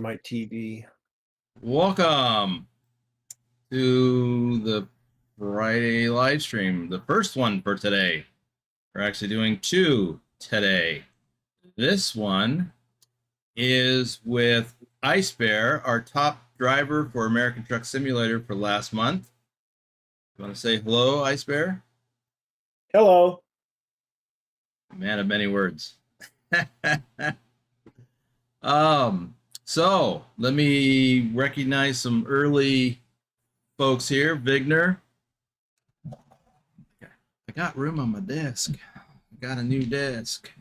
my TV. Welcome to the Friday live stream, the first one for today. We're actually doing two today. This one is with Ice Bear, our top driver for American Truck Simulator for last month. You want to say hello, Ice Bear? Hello. Man of many words. So let me recognize some early folks here. Vigner. I got room on my desk. I got a new desk.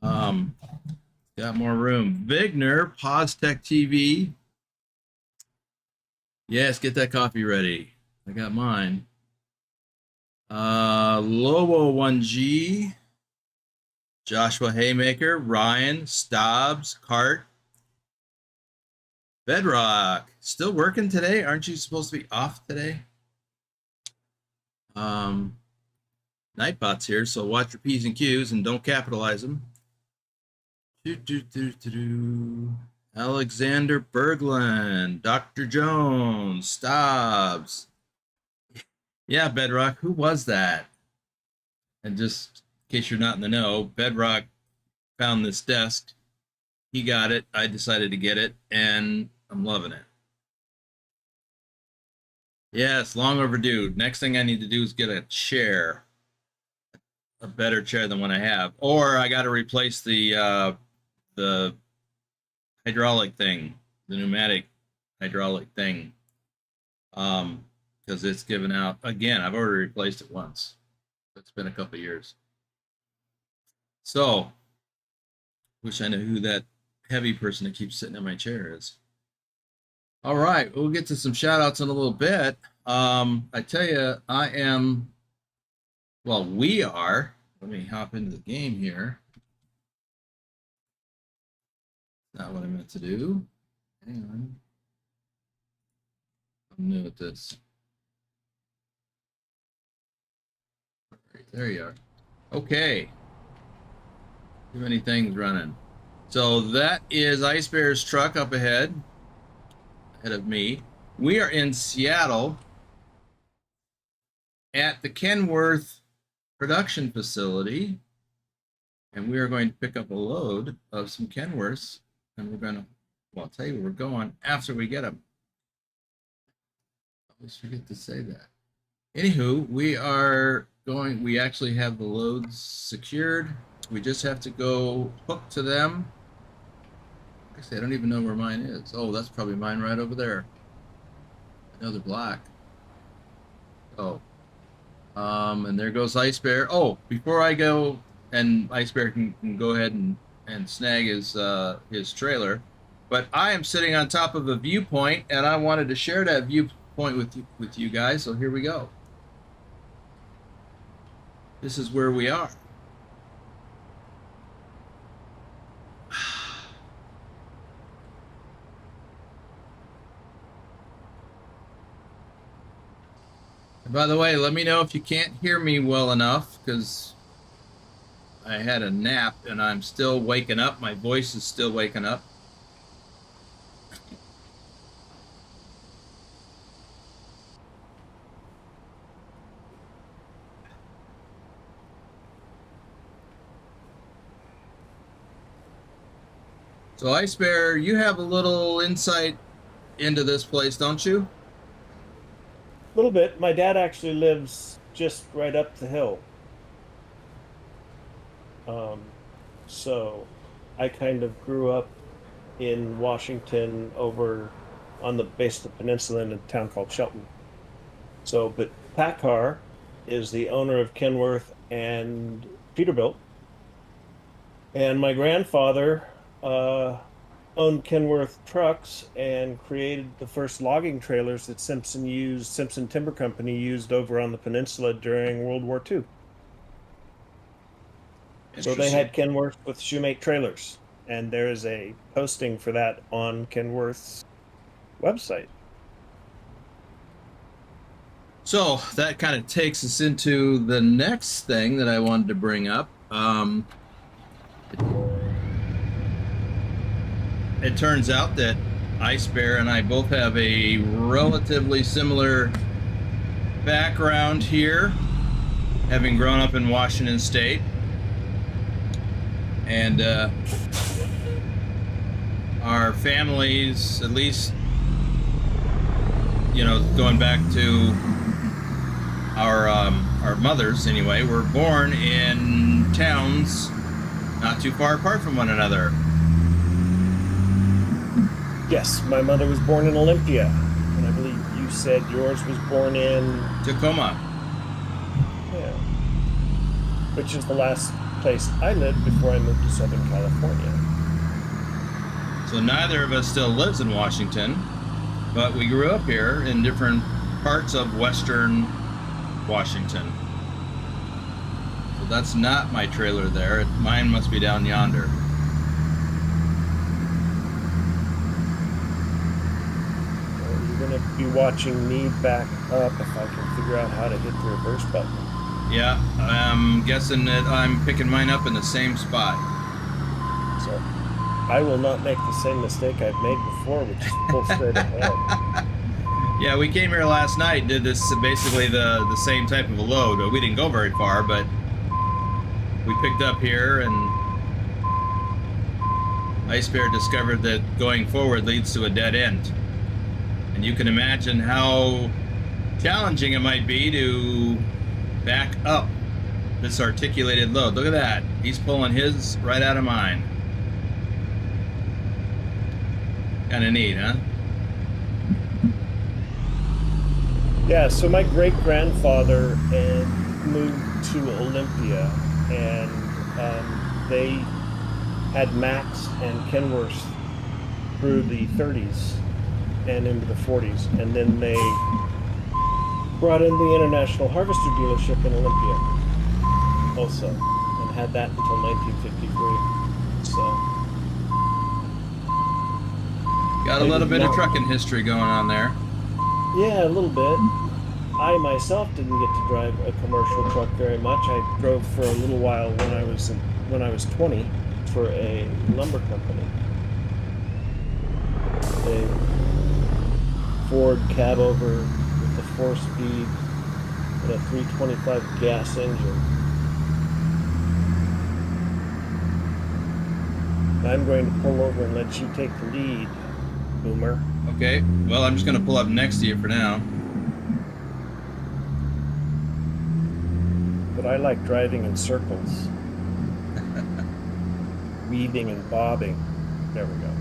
Got more room. Vigner, PosTech TV. Yes, get that coffee ready. I got mine. Lobo 1G. Joshua Haymaker, Ryan, Stobbs, Cart, Bedrock. Still working today? Aren't you supposed to be off today? Nightbot's here, so watch your P's and Q's and don't capitalize them. Alexander Berglund, Dr. Jones, Stobbs. Yeah, Bedrock, who was that? And just in case you're not in the know, Bedrock found this desk. He got it. I decided to get it, and I'm loving it. Yes, long overdue. Next thing I need to do is get a chair, a better chair than what I have, or I got to replace the hydraulic thing, the pneumatic hydraulic thing, because it's given out again. I've already replaced it once. It's been a couple of years. So, wish I knew who that heavy person that keeps sitting in my chair is. All right, we'll get to some shout outs in a little bit. I tell you, we are. Let me hop into the game here. Not what I meant to do. Hang on. I'm new at this. There you are. Okay. Too many things running. So that is Ice Bear's truck up ahead of me. We are in Seattle at the Kenworth production facility, and we are going to pick up a load of some Kenworths, and we're going to, well, I'll tell you where we're going after we get them. I always forget to say that. Anywho, we actually have the loads secured. We just have to go hook to them. Actually, I don't even know where mine is. Oh, that's probably mine right over there. I know they're black. Oh. And there goes Ice Bear. Oh, before I go, and Ice Bear can go ahead and snag his trailer. But I am sitting on top of a viewpoint, and I wanted to share that viewpoint with you guys, so here we go. This is where we are. And by the way, let me know if you can't hear me well enough, because I had a nap and I'm still waking up. My voice is still waking up. So Ice Bear, you have a little insight into this place, don't you? A little bit. My dad actually lives just right up the hill. So I kind of grew up in Washington over on the base of the peninsula in a town called Shelton. So, but PACCAR is the owner of Kenworth and Peterbilt. And my grandfather owned Kenworth trucks and created the first logging trailers that Simpson Timber Company used over on the peninsula during World War II. So they had Kenworth with Shoemake trailers, and there is a posting for that on Kenworth's website. So that kind of takes us into the next thing that I wanted to bring up. it turns out that Ice Bear and I both have a relatively similar background here, having grown up in Washington State. And our families, at least, you know, going back to our mothers anyway, were born in towns not too far apart from one another. Yes, my mother was born in Olympia, and I believe you said yours was born in Tacoma. Yeah, which is the last place I lived before I moved to Southern California. So neither of us still lives in Washington, but we grew up here in different parts of Western Washington. So that's not my trailer there. Mine must be down yonder. You're going to be watching me back up if I can figure out how to hit the reverse button. Yeah, I'm guessing that I'm picking mine up in the same spot. So I will not make the same mistake I've made before, which is pull straight ahead. Yeah, we came here last night and did this basically the same type of a load. We didn't go very far, but we picked up here, and Ice Bear discovered that going forward leads to a dead end. And you can imagine how challenging it might be to back up this articulated load. Look at that. He's pulling his right out of mine. Kind of neat, huh? Yeah, so my great-grandfather moved to Olympia, and they had Max and Kenworth through the 30s and into the 40s, and then they brought in the International Harvester dealership in Olympia also, and had that until 1953. So got a little bit of trucking history going on there. yeah, a little bit. I myself didn't get to drive a commercial truck very much. I drove for a little while when I was 20 for a lumber company. A Ford cab over with a 4-speed and a 325 gas engine. I'm going to pull over and let you take the lead, Boomer. Okay, well, I'm just going to pull up next to you for now. But I like driving in circles. Weaving and bobbing. There we go.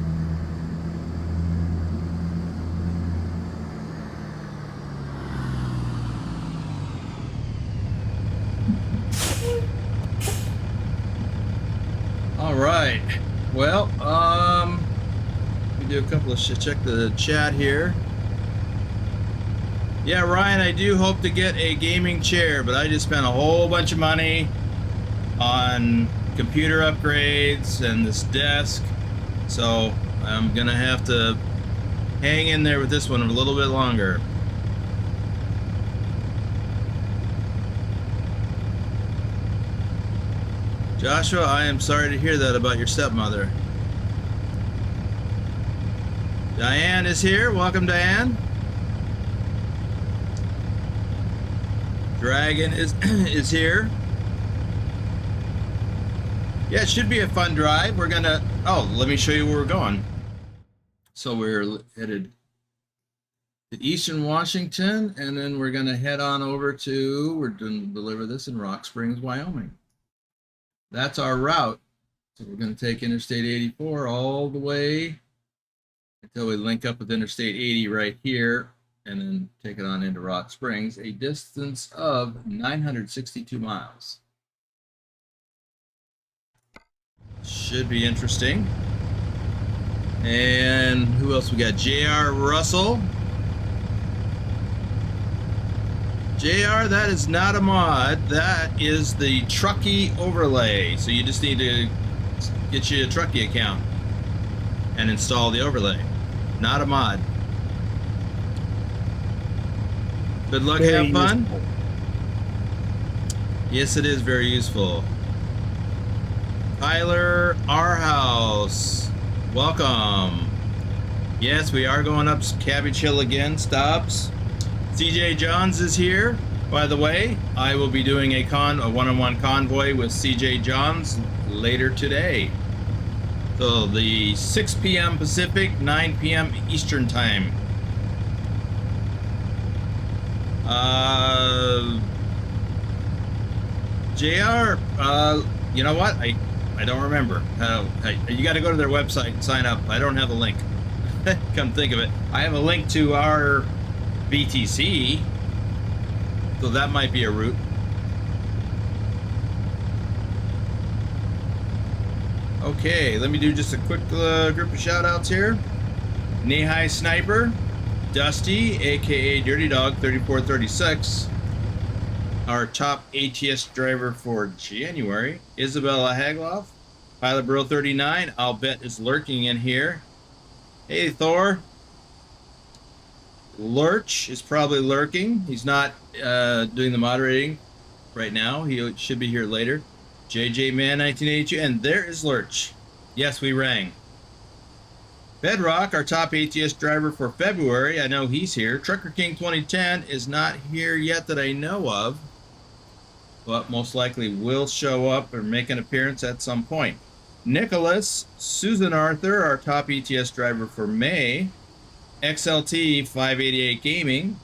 All right. Well, we do a couple of check the chat here. Yeah, Ryan, I do hope to get a gaming chair, but I just spent a whole bunch of money on computer upgrades and this desk, so I'm gonna have to hang in there with this one a little bit longer. Joshua, I am sorry to hear that about your stepmother. Diane is here. Welcome, Diane. Dragon is here. Yeah, it should be a fun drive. We're gonna, oh, let me show you where we're going. So we're headed to Eastern Washington, and then we're gonna head on over to, we're gonna deliver this in Rock Springs, Wyoming. That's our route. So we're gonna take Interstate 84 all the way until we link up with Interstate 80 right here, and then take it on into Rock Springs, a distance of 962 miles. Should be interesting. And who else we got? J.R. Russell. JR, that is not a mod. That is the Trucky overlay. So you just need to get you a Trucky account and install the overlay. Not a mod. Good luck, have fun. Useful. Yes, it is very useful. Tyler, our house. Welcome. Yes, we are going up Cabbage Hill again. Stops. CJ Johns is here. By the way, I will be doing a one-on-one convoy with CJ Johns later today. So the 6 p.m. Pacific, 9 p.m. Eastern time. JR, you know what? I don't remember. You got to go to their website and sign up. I don't have a link. Come think of it. I have a link to our BTC, so that might be a route. Okay, let me do just a quick group of shout outs here. Knee-High Sniper, Dusty, aka Dirty Dog 3436, our top ATS driver for January, Isabella Hagloff, Pilot Bro 39, I'll bet is lurking in here. Hey Thor. Lurch is probably lurking. He's not doing the moderating right now. He should be here later. JJ Man 1982, and there is Lurch. Yes, we rang. Bedrock, our top ATS driver for February. I know he's here. Trucker King 2010 is not here yet that I know of, but most likely will show up or make an appearance at some point. Nicholas, Susan Arthur, our top ETS driver for May. XLT 588 Gaming.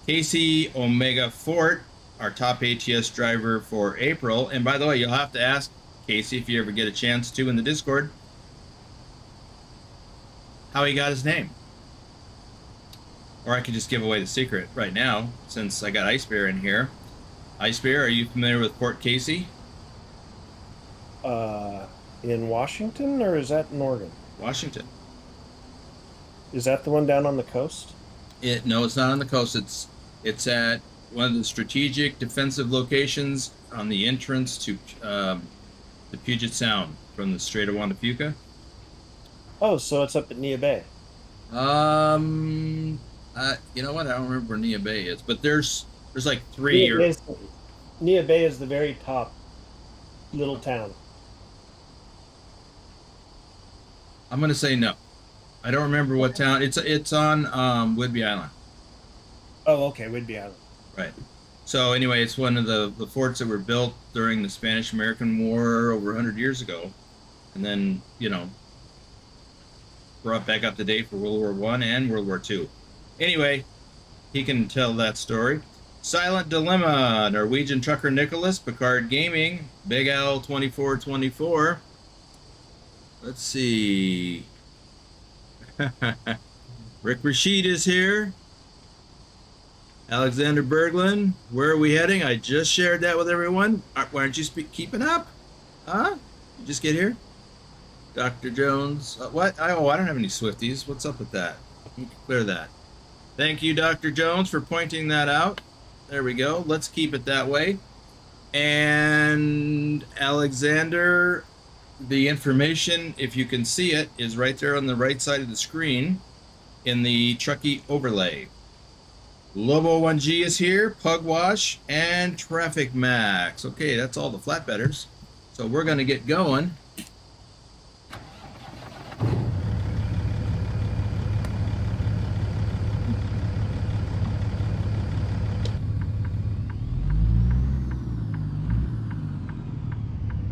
Casey Omega Fort, our top ATS driver for April. And by the way, you'll have to ask Casey if you ever get a chance to in the Discord how he got his name. Or I could just give away the secret right now since I got Ice Bear in here. Ice Bear, are you familiar with Port Casey? In Washington, or is that in Oregon? Washington. Is that the one down on the coast? No, it's not on the coast. It's at one of the strategic defensive locations on the entrance to the Puget Sound from the Strait of Juan de Fuca. Oh, so it's up at Nia Bay. You know what? I don't remember where Nia Bay is, but there's like three. Nia Bay is the very top little town. I'm gonna say no. I don't remember what town. It's on Whidbey Island. Oh, okay, Whidbey Island. Right. So anyway, it's one of the forts that were built during the Spanish-American War over 100 years ago, and then brought back up to date for World War I and World War II. Anyway, he can tell that story. Silent Dilemma, Norwegian Trucker Nicholas, Picard Gaming, Big Al 2424. Let's see. Rick Rashid is here. Alexander Berglund, where are we heading? I just shared that with everyone. Why aren't you keeping up? Huh? You just get here? Dr. Jones. What? I don't have any Swifties. What's up with that? Let me clear that. Thank you, Dr. Jones, for pointing that out. There we go. Let's keep it that way. And Alexander, the information, if you can see it, is right there on the right side of the screen in the Trucky overlay. Lobo 1G is here, Pugwash, and Traffic Max. Okay, that's all the flatbedders. So we're going to get going.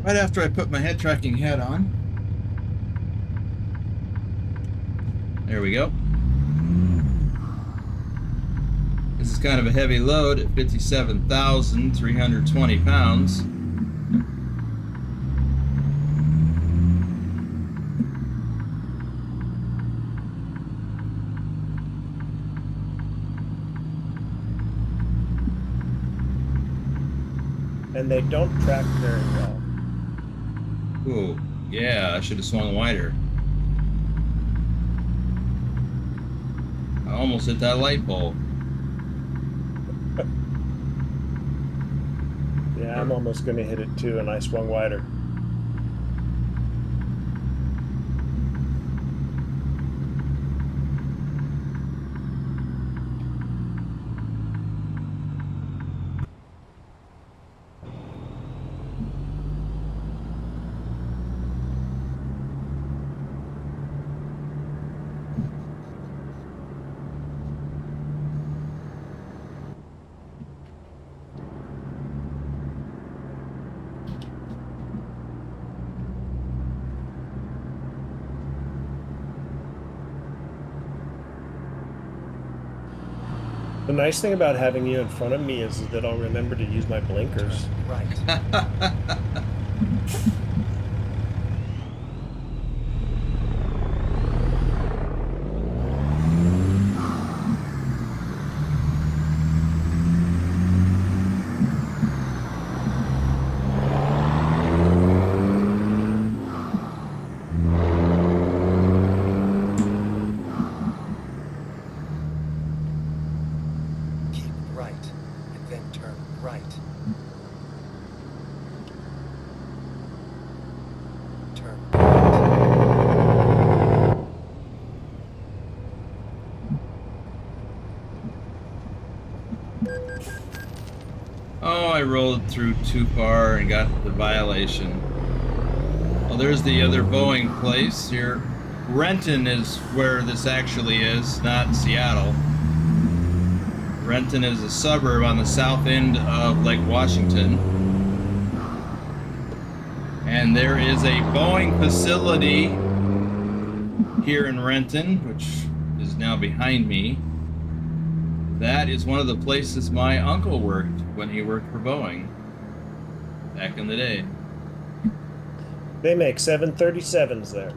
Right after I put my head tracking hat on. There we go. This is kind of a heavy load at 57,320 pounds. And they don't track very well. Ooh, yeah, I should have swung wider. I almost hit that light bulb. Yeah, I'm almost going to hit it too, and I swung wider. The nice thing about having you in front of me is that I'll remember to use my blinkers. Right. Keep right, and then turn right. Turn right. Oh, I rolled through too far and got the violation. Well, there's the other Boeing place here. Renton is where this actually is, not Seattle. Renton is a suburb on the south end of Lake Washington. And there is a Boeing facility here in Renton, which is now behind me. That is one of the places my uncle worked when he worked for Boeing back in the day. They make 737s there.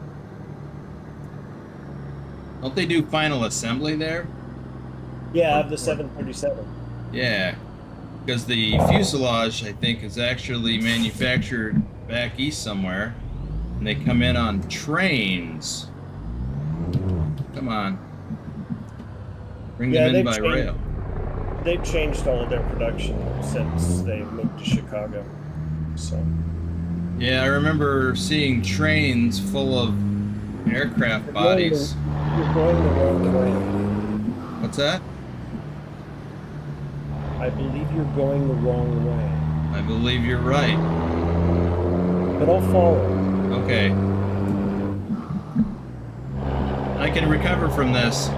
Don't they do final assembly there? Yeah, of the 737. Yeah, because the fuselage, I think, is actually manufactured back east somewhere, and they come in on trains. Come on. Bring them in by rail. They've changed all of their production since they moved to Chicago. So. Yeah, I remember seeing trains full of aircraft bodies. You're going the wrong way. What's that? I believe you're going the wrong way. I believe you're right. But I'll follow. Okay. I can recover from this.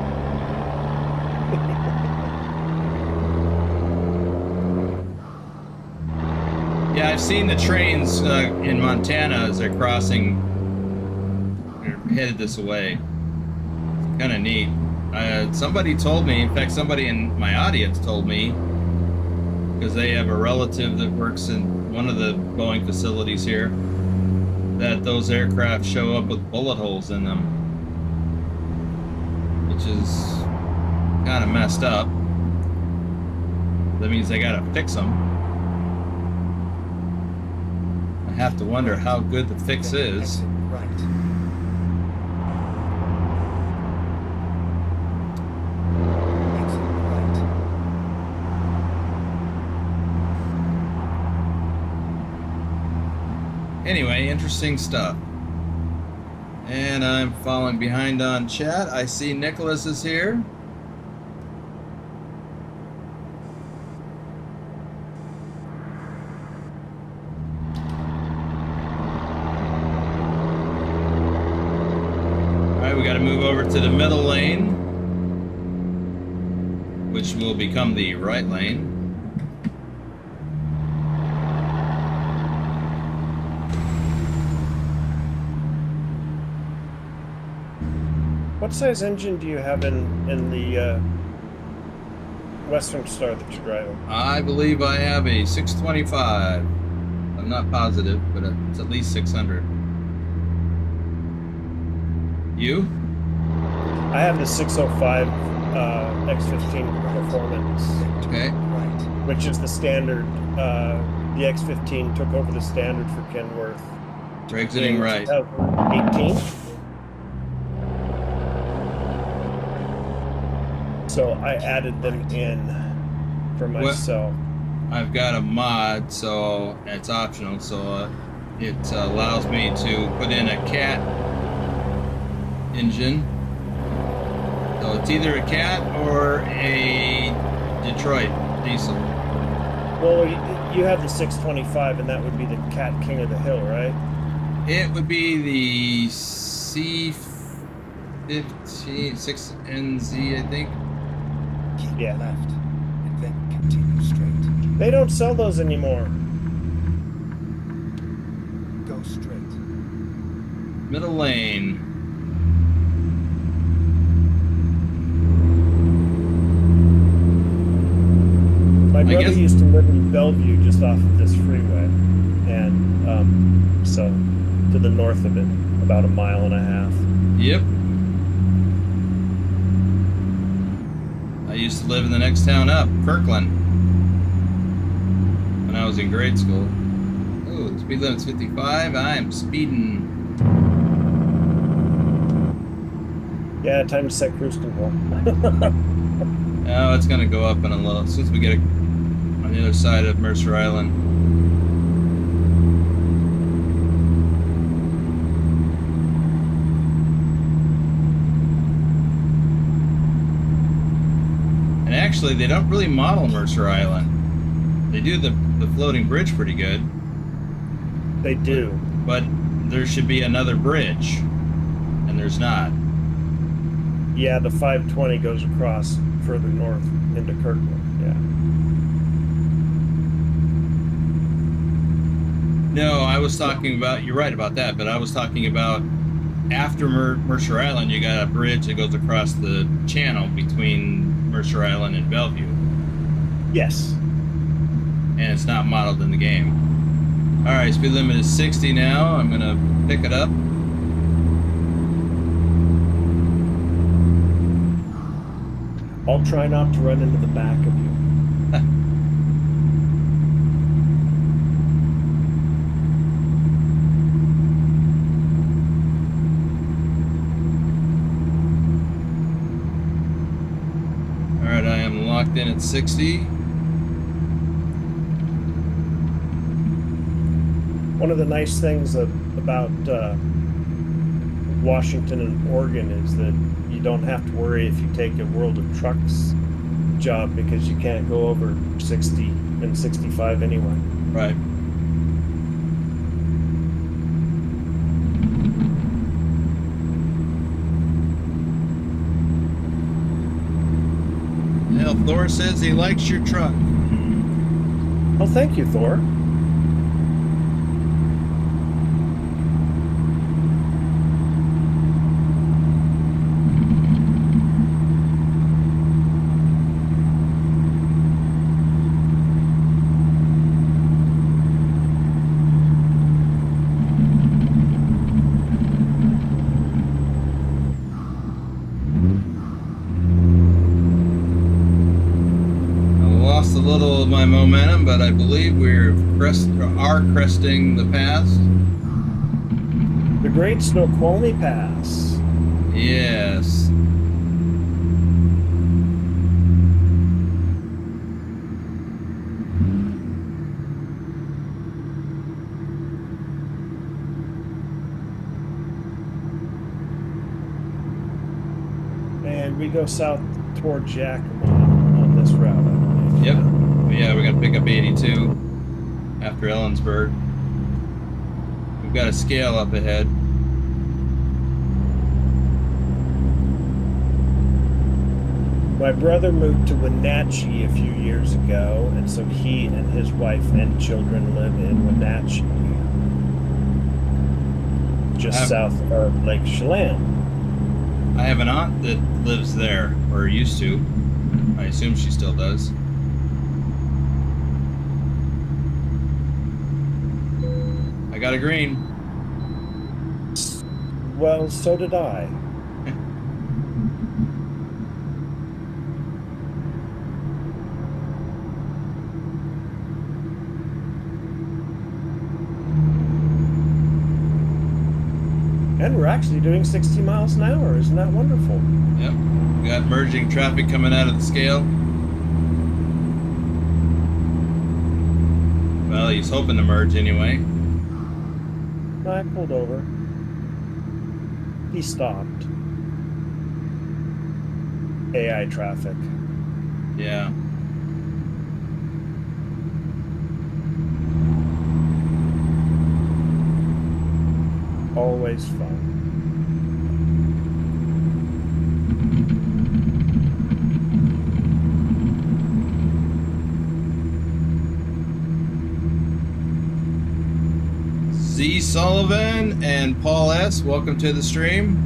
Yeah, I've seen the trains in Montana as they're crossing. They're headed this way. It's kind of neat. Somebody told me, in fact, somebody in my audience told me, because they have a relative that works in one of the Boeing facilities here, that those aircraft show up with bullet holes in them, which is kind of messed up. That means they gotta fix them. I have to wonder how good the fix is. Right. Exit right. Anyway, interesting stuff. And I'm falling behind on chat. I see Nicholas is here. Alright, we gotta move over to the middle lane, which will become the right lane. What size engine do you have in the Western Star that you're driving? I believe I have a 625. I'm not positive, but it's at least 600. You? I have the 605 X15 Performance, Okay. Right. which is the standard. The X15 took over the standard for Kenworth. We're exiting right. 2018. So I added them in for myself. I've got a mod, so it's optional. So it allows me to put in a Cat engine. So it's either a Cat or a Detroit diesel. Well, you have the 625, and that would be the Cat King of the Hill, right? It would be the C15 6NZ, I think. Keep Yeah. left, and then continue straight. They don't sell those anymore. Go straight. Middle lane. I brother guess. used to live in Bellevue, just off of this freeway, and so to the north of it, about a mile and a half. Yep. I used to live in the next town up, Kirkland, when I was in grade school. Oh, the speed limit's 55. I am speeding. Yeah, time to set cruise control. Oh, it's gonna go up in a little as soon as we get on the other side of Mercer Island. And actually, they don't really model Mercer Island. They do the floating bridge pretty good. They do. But there should be another bridge, and there's not. Yeah, the 520 goes across further north into Kirkland. Yeah. No, I was talking about, you're right about that, but I was talking about after Mercer Island, you got a bridge that goes across the channel between Mercer Island and Bellevue. Yes. And it's not modeled in the game. All right, speed limit is 60 now. I'm gonna pick it up. I'll try not to run into the back of you. All right, I am locked in at 60. One of the nice things about Washington and Oregon is that you don't have to worry if you take a World of Trucks job, because you can't go over 60 and 65 anyway. Right. Well, Thor says he likes your truck. Oh, thank you, Thor. A little of my momentum, but I believe we're cresting the pass. The Great Snoqualmie Pass. Yes. And we go south toward Yakima on this route, I believe. Yep. Yeah, we're gonna pick up 82 after Ellensburg. We've got a scale up ahead. My brother moved to Wenatchee a few years ago, and so he and his wife and children live in Wenatchee, just south of Lake Chelan. I have an aunt that lives there, or used to. I assume she still does. I got a green. Well, so did I. And we're actually doing 60 miles an hour. Isn't that wonderful? Yep. We got merging traffic coming out of the scale. Well, he's hoping to merge anyway. I pulled over. He stopped. AI traffic. Yeah. Always fun. Z Sullivan and Paul S., welcome to the stream.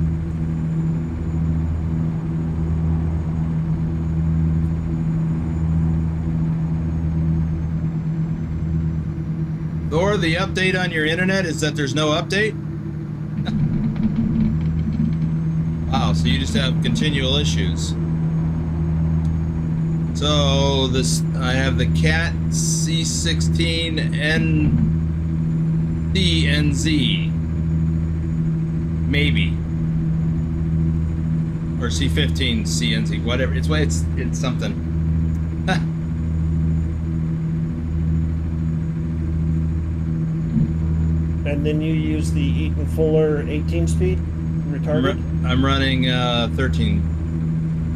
Or the update on your internet is that there's no update? Wow, so you just have continual issues. So this, I have the Cat C16NDNZ, maybe, or C15CNZ, whatever. It's something. And then you use the Eaton Fuller 18-speed retarder? I'm running 13.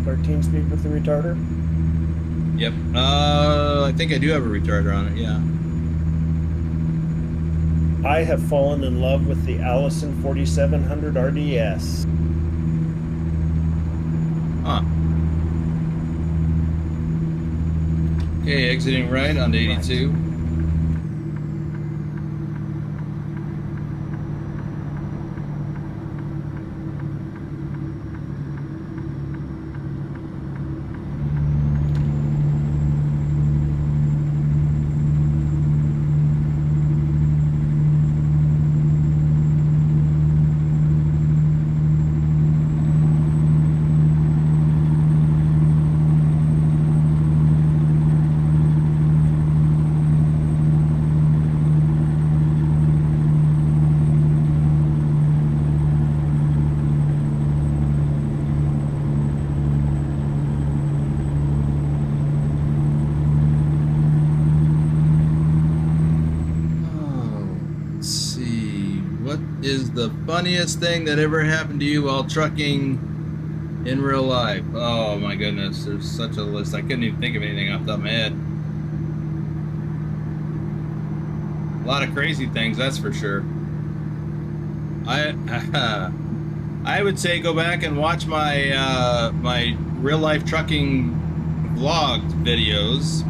13-speed with the retarder? Yep. I think I do have a retarder on it, yeah. I have fallen in love with the Allison 4700 RDS. Huh. Okay, exiting right on 82. Is the funniest thing that ever happened to you while trucking in real life? Oh my goodness, there's such a list. I couldn't even think of anything off the top of my head. A lot of crazy things, that's for sure. I would say go back and watch my my real life trucking vlogged videos,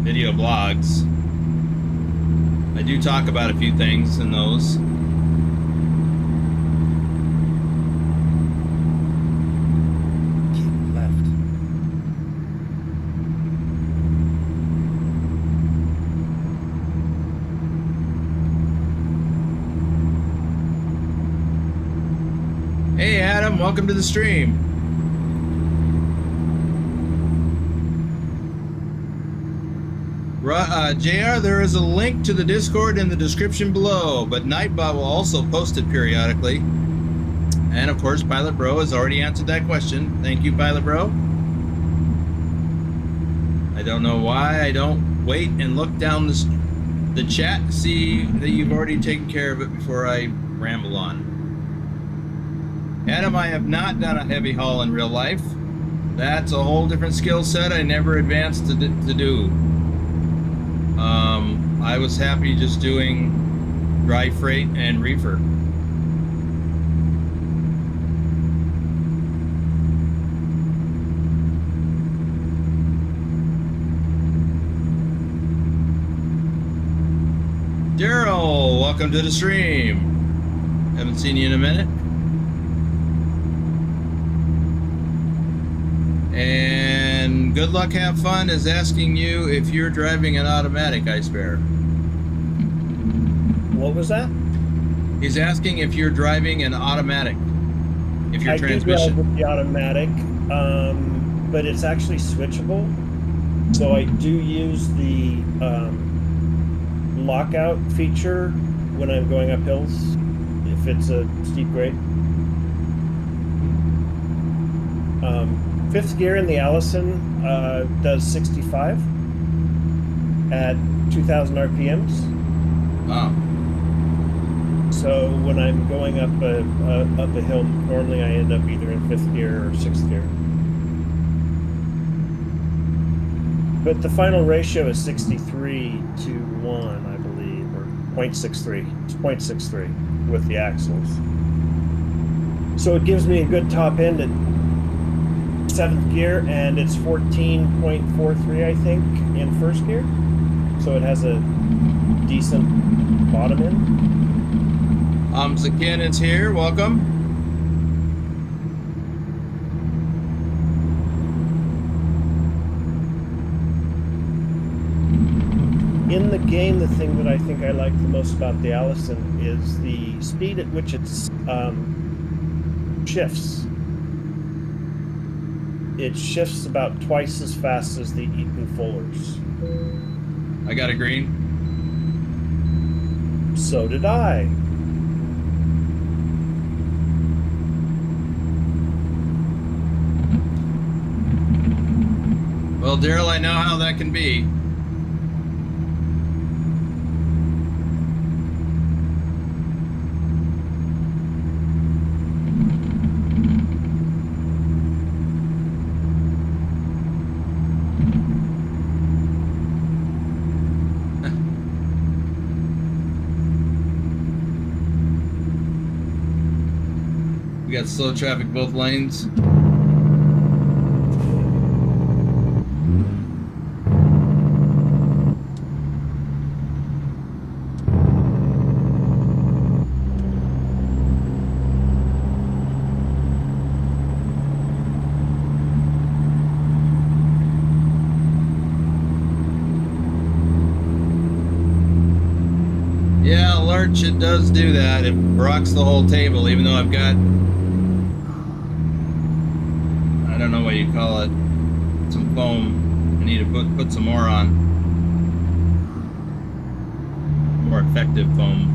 video blogs. I do talk about a few things in those. Hey Adam, welcome to the stream. JR, there is a link to the Discord in the description below, but Nightbot will also post it periodically. And of course, Pilot Bro has already answered that question. Thank you, Pilot Bro. I don't know why I don't wait and look down the chat to see that you've already taken care of it before I ramble on. Adam, I have not done a heavy haul in real life. That's a whole different skill set I never advanced to do. I was happy just doing dry freight and reefer. Daryl, welcome to the stream. Haven't seen you in a minute. And Good Luck Have Fun is asking you if you're driving an automatic, I spare. What was that? He's asking if you're driving an automatic. If your I transmission. do drive with the automatic, but it's actually switchable. So I do use the lockout feature when I'm going up hills, if it's a steep grade. Fifth gear in the Allison does 65 at 2,000 RPMs. Wow. So when I'm going up a hill, normally I end up either in fifth gear or sixth gear. But the final ratio is 63 to 1, I believe, or 0.63. It's 0.63 with the axles. So it gives me a good top end at 7th gear, and it's 14.43, I think, in first gear. So it has a decent bottom end. Zakannon's here. Welcome. in the game, the thing that I think I like the most about the Allison is the speed at which it's shifts. It shifts about twice as fast as the Eaton Fullers. I got a green. So did I. Well, Daryl, I know how that can be. We got slow traffic both lanes. Yeah, Lurch, it does do that. It rocks the whole table, even though I've got, I don't know what you call it, some foam. I need to put some more on. More effective foam.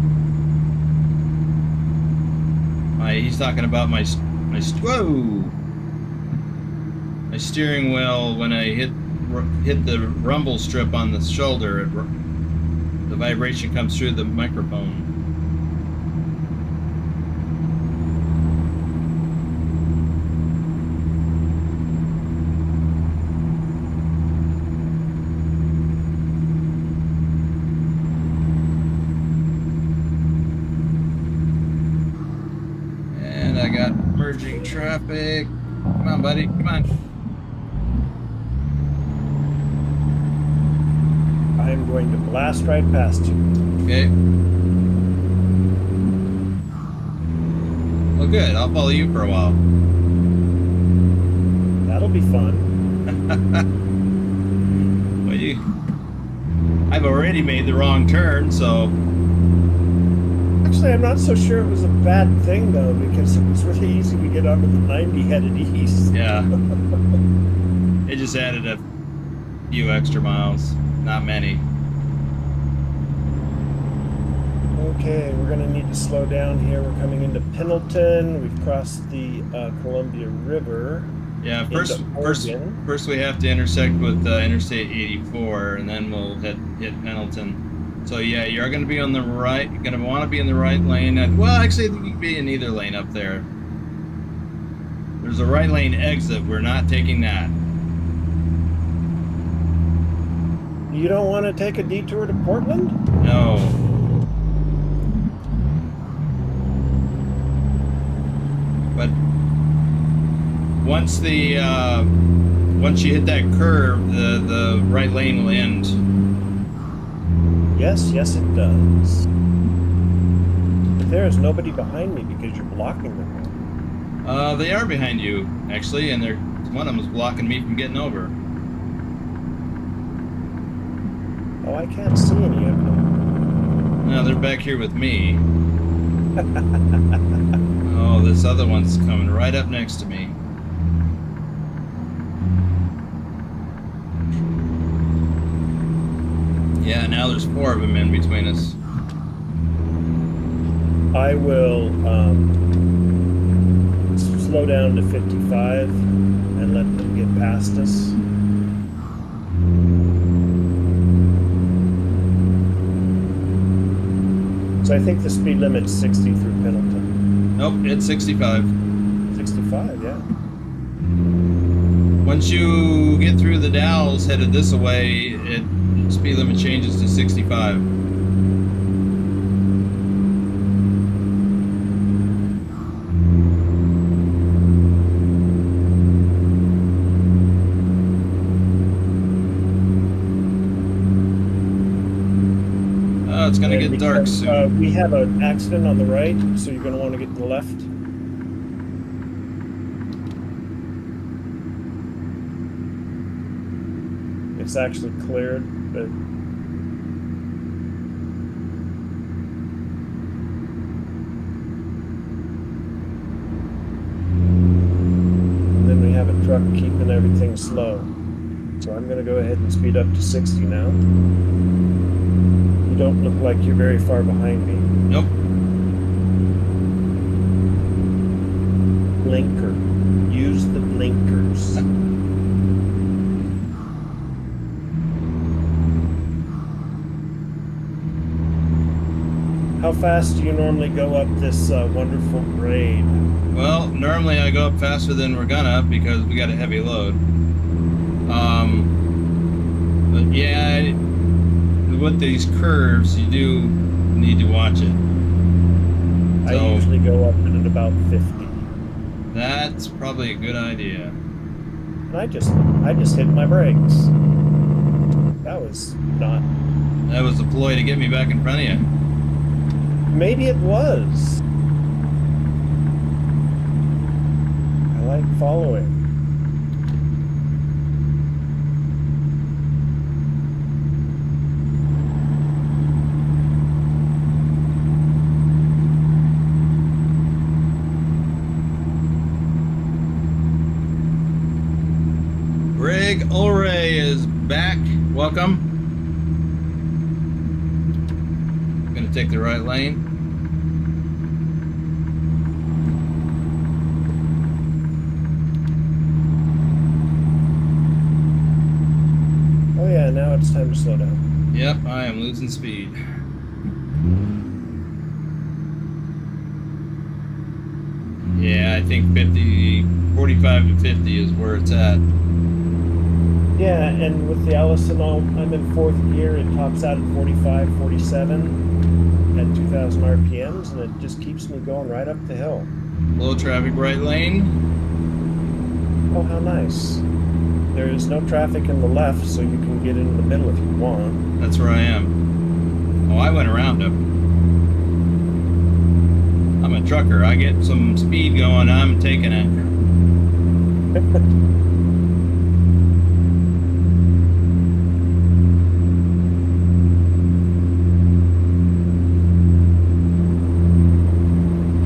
He's talking about my steering wheel. When I hit the rumble strip on the shoulder, the vibration comes through the microphone. And I got merging traffic. Come on, buddy, come on. I'm going to blast right past you. Okay. Well, good. I'll follow you for a while. That'll be fun. Well, I've already made the wrong turn, so. Actually, I'm not so sure it was a bad thing, though, because it was really easy to get onto the 90 headed east. Yeah. It just added a few extra miles. Not many. Okay, we're going to need to slow down here. We're coming into Pendleton. We've crossed the Columbia River. Yeah, first Oregon. we have to intersect with Interstate 84, and then we'll hit Pendleton. So yeah, you're going to be on the right. You're going to want to be in the right lane. Well, actually, you can be in either lane up there. There's a right lane exit. We're not taking that. You don't want to take a detour to Portland? No. But once you hit that curve, the right lane will end. Yes, it does. But there is nobody behind me because you're blocking them. They are behind you, actually, and one of them is blocking me from getting over. Oh, I can't see any of them. No, they're back here with me. Oh, this other one's coming right up next to me. Yeah, now there's 4 of them in between us. I will slow down to 55 and let them get past us. So I think the speed limit's 60 through Pendleton. Nope, it's 65. 65, yeah. Once you get through the Dalles headed this way, the speed limit changes to 65. Oh, it's gonna get dark soon. We have an accident on the right, so you're gonna want to get to the left. It's actually cleared, but have a truck keeping everything slow. So I'm going to go ahead and speed up to 60 now. You don't look like you're very far behind me. Nope. Blinker. Use the blinkers. How fast do you normally go up this wonderful grade? Well, normally I go up faster than we're gonna because we got a heavy load. But yeah, with these curves, you do need to watch it. I So usually go up at about 50. that's probably a good idea. And I just hit my brakes. That was not. That was a ploy to get me back in front of you. Maybe it was. I like following. Greg Ulray is back. Welcome. Gonna take the right lane. Oh yeah, now it's time to slow down. Yep, I am losing speed. Yeah, I think 45 to 50 is where it's at. Yeah, and with the Allison, I'm in 4th gear. It tops out at 45, 47 at 2,000 RPMs, and it just keeps me going right up the hill. Low traffic right lane. Oh, how nice. There is no traffic in the left, so you can get in the middle if you want. That's where I am. Oh, I went around him. I'm a trucker. I get some speed going, I'm taking it.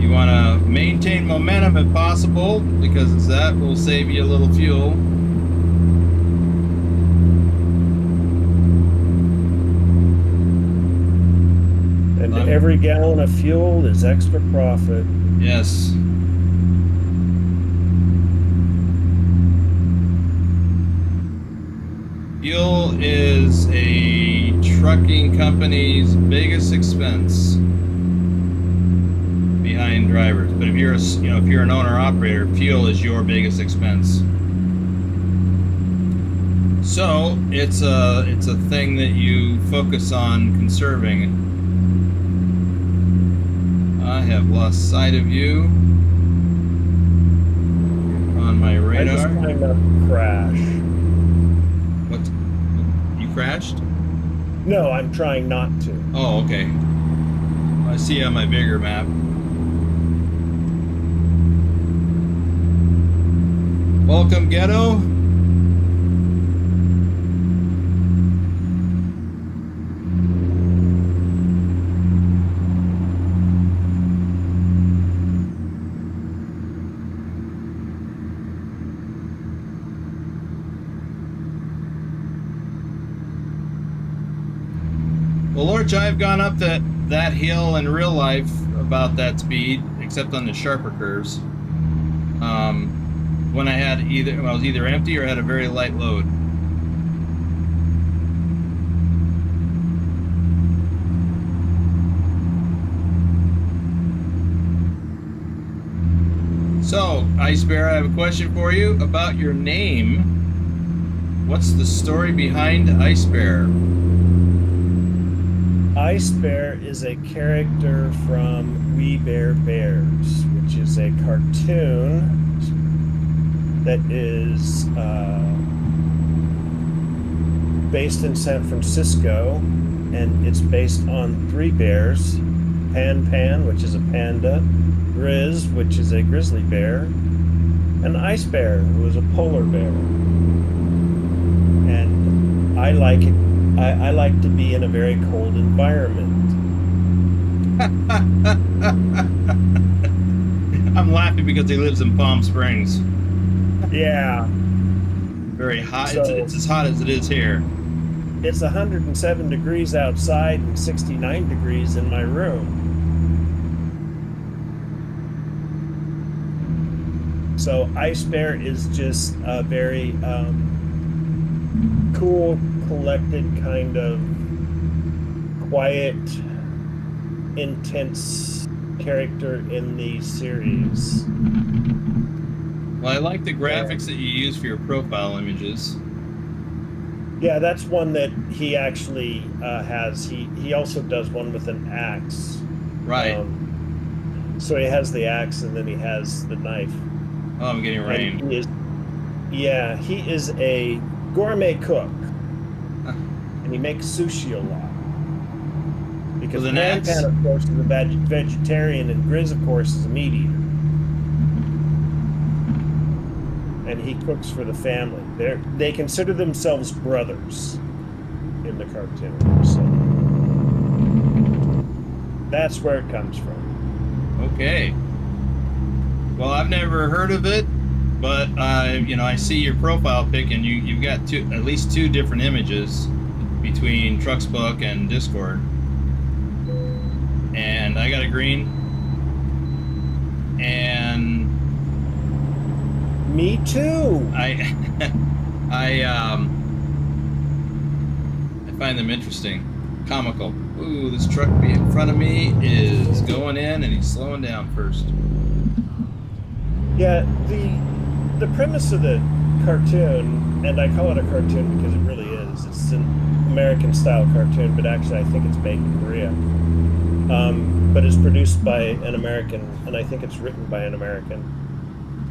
You want to maintain momentum if possible, because that will save you a little fuel. And every gallon of fuel is extra profit. Yes. Fuel is a trucking company's biggest expense behind drivers. But if you're if you're an owner operator, fuel is your biggest expense. So it's a thing that you focus on conserving. I have lost sight of you on my radar. I just trying not to crash. What? You crashed? No, I'm trying not to. Oh, okay. I see on my bigger map. Welcome, Ghetto. Well, Lorch, I've gone up that hill in real life about that speed, except on the sharper curves. When I was either empty or had a very light load. So, Ice Bear, I have a question for you about your name. What's the story behind Ice Bear? Ice Bear is a character from We Bear Bears, which is a cartoon that is based in San Francisco, and it's based on 3 bears: Pan, which is a panda, Grizz, which is a grizzly bear, and Ice Bear, who is a polar bear. And I like it. I like to be in a very cold environment. I'm laughing because he lives in Palm Springs. Yeah. Very hot. So It's as hot as it is here. it's 107 degrees outside and 69 degrees in my room. So Ice Bear is just a very cool, collected, kind of quiet, intense character in the series. Well, I like the graphics that you use for your profile images. Yeah, that's one that he actually has. He also does one with an axe. Right. So he has the axe and then he has the knife. Oh, I'm getting rain. And yeah, he is a gourmet cook, and he makes sushi a lot. Because With an axe? Pan, of course, is a vegetarian, and Grizz, of course, is a meat eater. And he cooks for the family. They consider themselves brothers in the cartoon. So that's where it comes from. Okay. Well, I've never heard of it, but I see your profile pic, and you've got at least two different images between TrucksBook and Discord. And I got a green. And me too. I find them interesting, comical. Ooh, this truck in front of me is going in, and he's slowing down first. Yeah, the premise of the cartoon, and I call it a cartoon because it really is. It's an American style cartoon, but actually I think it's made in Korea. But it's produced by an American, and I think it's written by an American.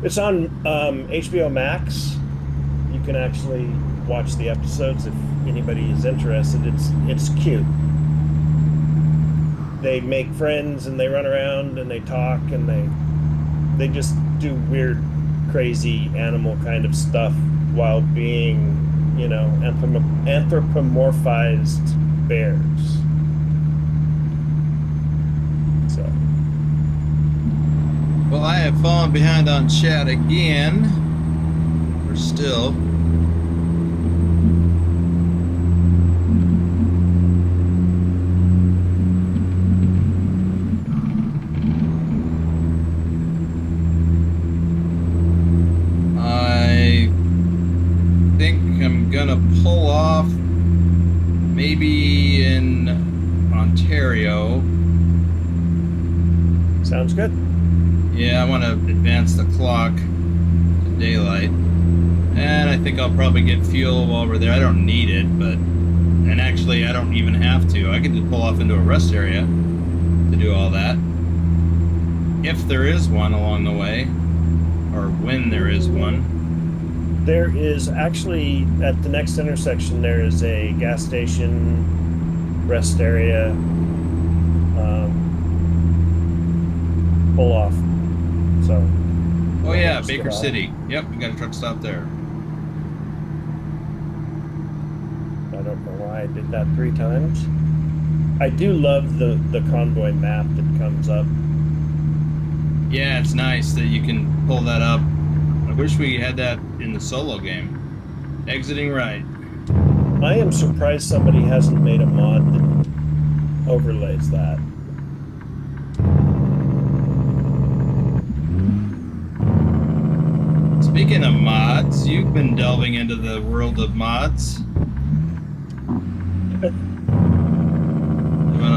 It's on HBO Max. You can actually watch the episodes if anybody is interested. It's cute. They make friends and they run around and they talk and they just do weird, crazy animal kind of stuff while being, anthropomorphized bears. So. Well, I have fallen behind on chat again. We're still. I think I'm gonna pull off maybe in Ontario. Sounds good. Yeah, I want to advance the clock to daylight. And I think I'll probably get fuel while we're there. I don't need it, and actually I don't even have to. I can just pull off into a rest area to do all that. If there is one along the way, or when there is one. There is actually, at the next intersection, there is a gas station, rest area, pull off. So. Oh yeah, Baker City. Yep, we got a truck stop there. I don't know why I did that 3 times. I do love the Convoy map that comes up. Yeah, it's nice that you can pull that up. I wish we had that in the solo game. Exiting right. I am surprised somebody hasn't made a mod that overlays that. Speaking of mods, you've been delving into the world of mods.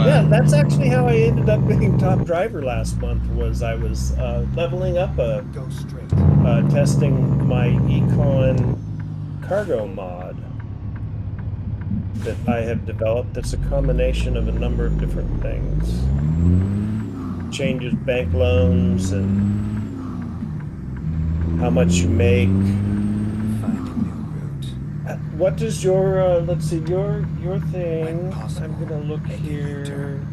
Yeah, that's actually how I ended up being top driver last month. Was I was leveling up Go straight. testing my Econ cargo mod that I have developed. That's a combination of a number of different things. Changes bank loans and how much you make. Finding new route. What does your let's see your thing? possible, I'm gonna look make a here. U-turn.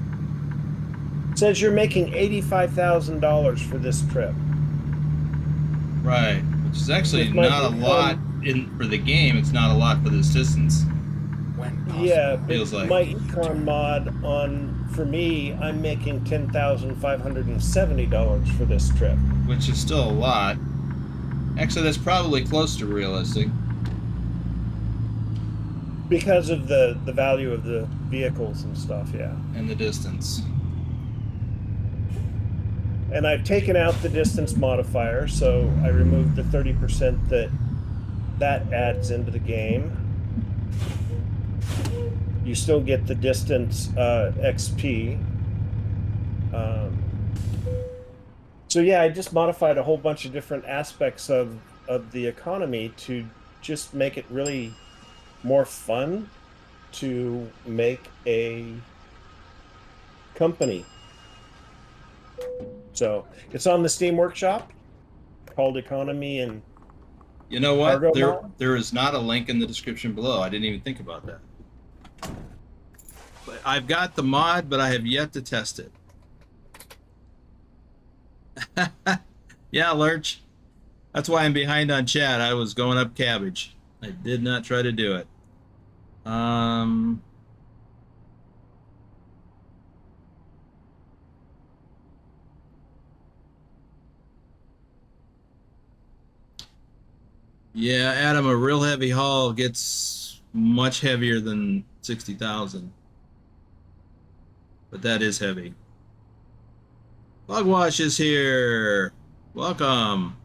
It says you're making $85,000 for this trip. Right, which is actually With my not a Econ- lot for the game. It's not a lot for the distance. When possible. Yeah, but Feels like. my Econ mod for me, I'm making $10,570 for this trip. Which is still a lot. Actually, that's probably close to realistic. Because of the value of the vehicles and stuff, yeah. And the distance. And I've taken out the distance modifier, so I removed the 30% that adds into the game. You still get the distance XP. So yeah, I just modified a whole bunch of different aspects of the economy to just make it really more fun to make a company. So it's on the Steam Workshop called Economy and You know what? Cargo Mod. There is not a link in the description below. I didn't even think about that. But I've got the mod, but I have yet to test it. Yeah, Lurch. That's why I'm behind on chat. I was going up cabbage. I did not try to do it. Yeah, Adam, a real heavy haul gets much heavier than 60,000. But that is heavy. Bugwash is here. Welcome.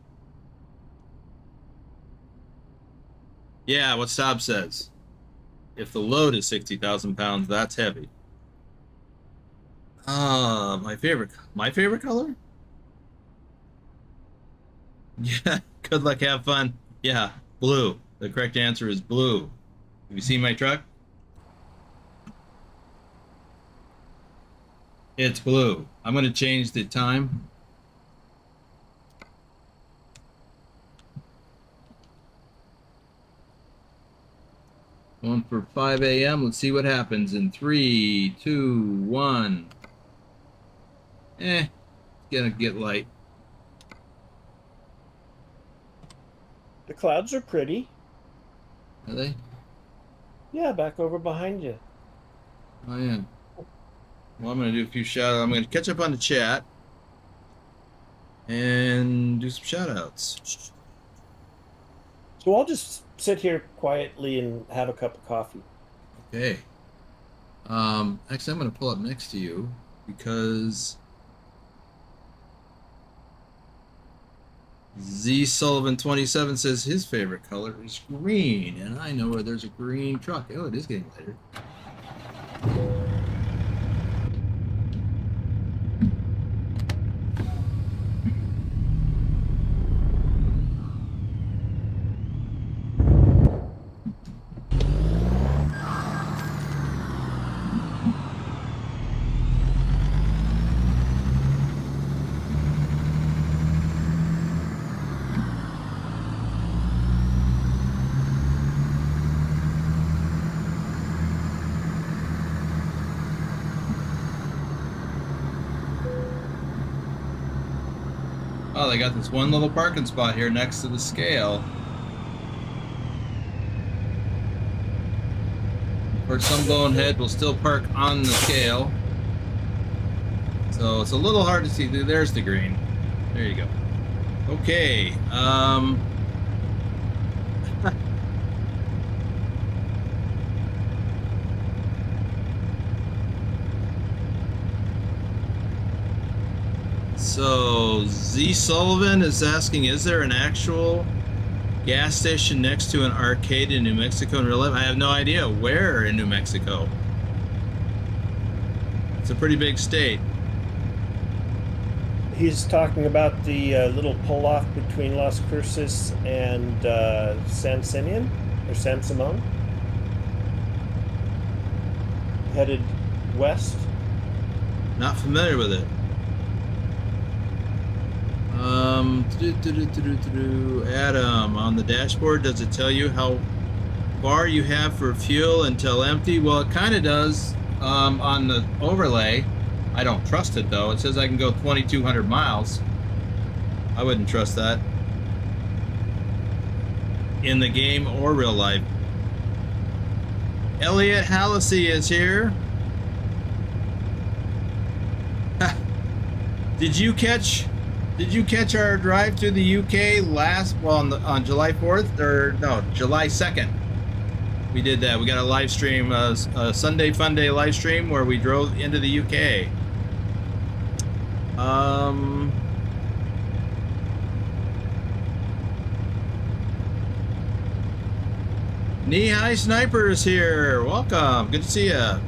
Yeah, what Saab says. If the load is 60,000 pounds, that's heavy. My favorite color? Yeah, good luck, have fun. Yeah, blue. The correct answer is blue. Have you seen my truck? It's blue. I'm going to change the time. Going for 5 a.m. Let's see what happens in 3, 2, 1. It's gonna get light. The clouds are pretty. Are they? Yeah, back over behind you. Oh, yeah. Well, I'm going to do a few shout-outs. I'm going to catch up on the chat and do some shout-outs. So I'll just sit here quietly and have a cup of coffee. Okay. Actually, I'm going to pull up next to you because Z Sullivan 27 says his favorite color is green, and I know where there's a green truck. Oh, it is getting lighter. Oh, they got this one little parking spot here next to the scale. Or some bonehead will still park on the scale. So it's a little hard to see. There's the green. There you go. Okay. So Z Sullivan is asking, is there an actual gas station next to an arcade in New Mexico in real life? I have no idea where in New Mexico. It's a pretty big state. He's talking about the little pull-off between Las Cruces and San Simeon or San Simon, headed west. Not familiar with it. Adam, on the dashboard, does it tell you how far you have for fuel until empty? Well, it kind of does on the overlay. I don't trust it, though. It says I can go 2,200 miles. I wouldn't trust that in the game or real life. Elliot Hallisey is here. Did you catch Did you catch our drive to the UK on July 4th or no, July 2nd? We did that. We got a live stream, a Sunday Fun Day live stream where we drove into the UK. Knee-high snipers here. Welcome. Good to see ya.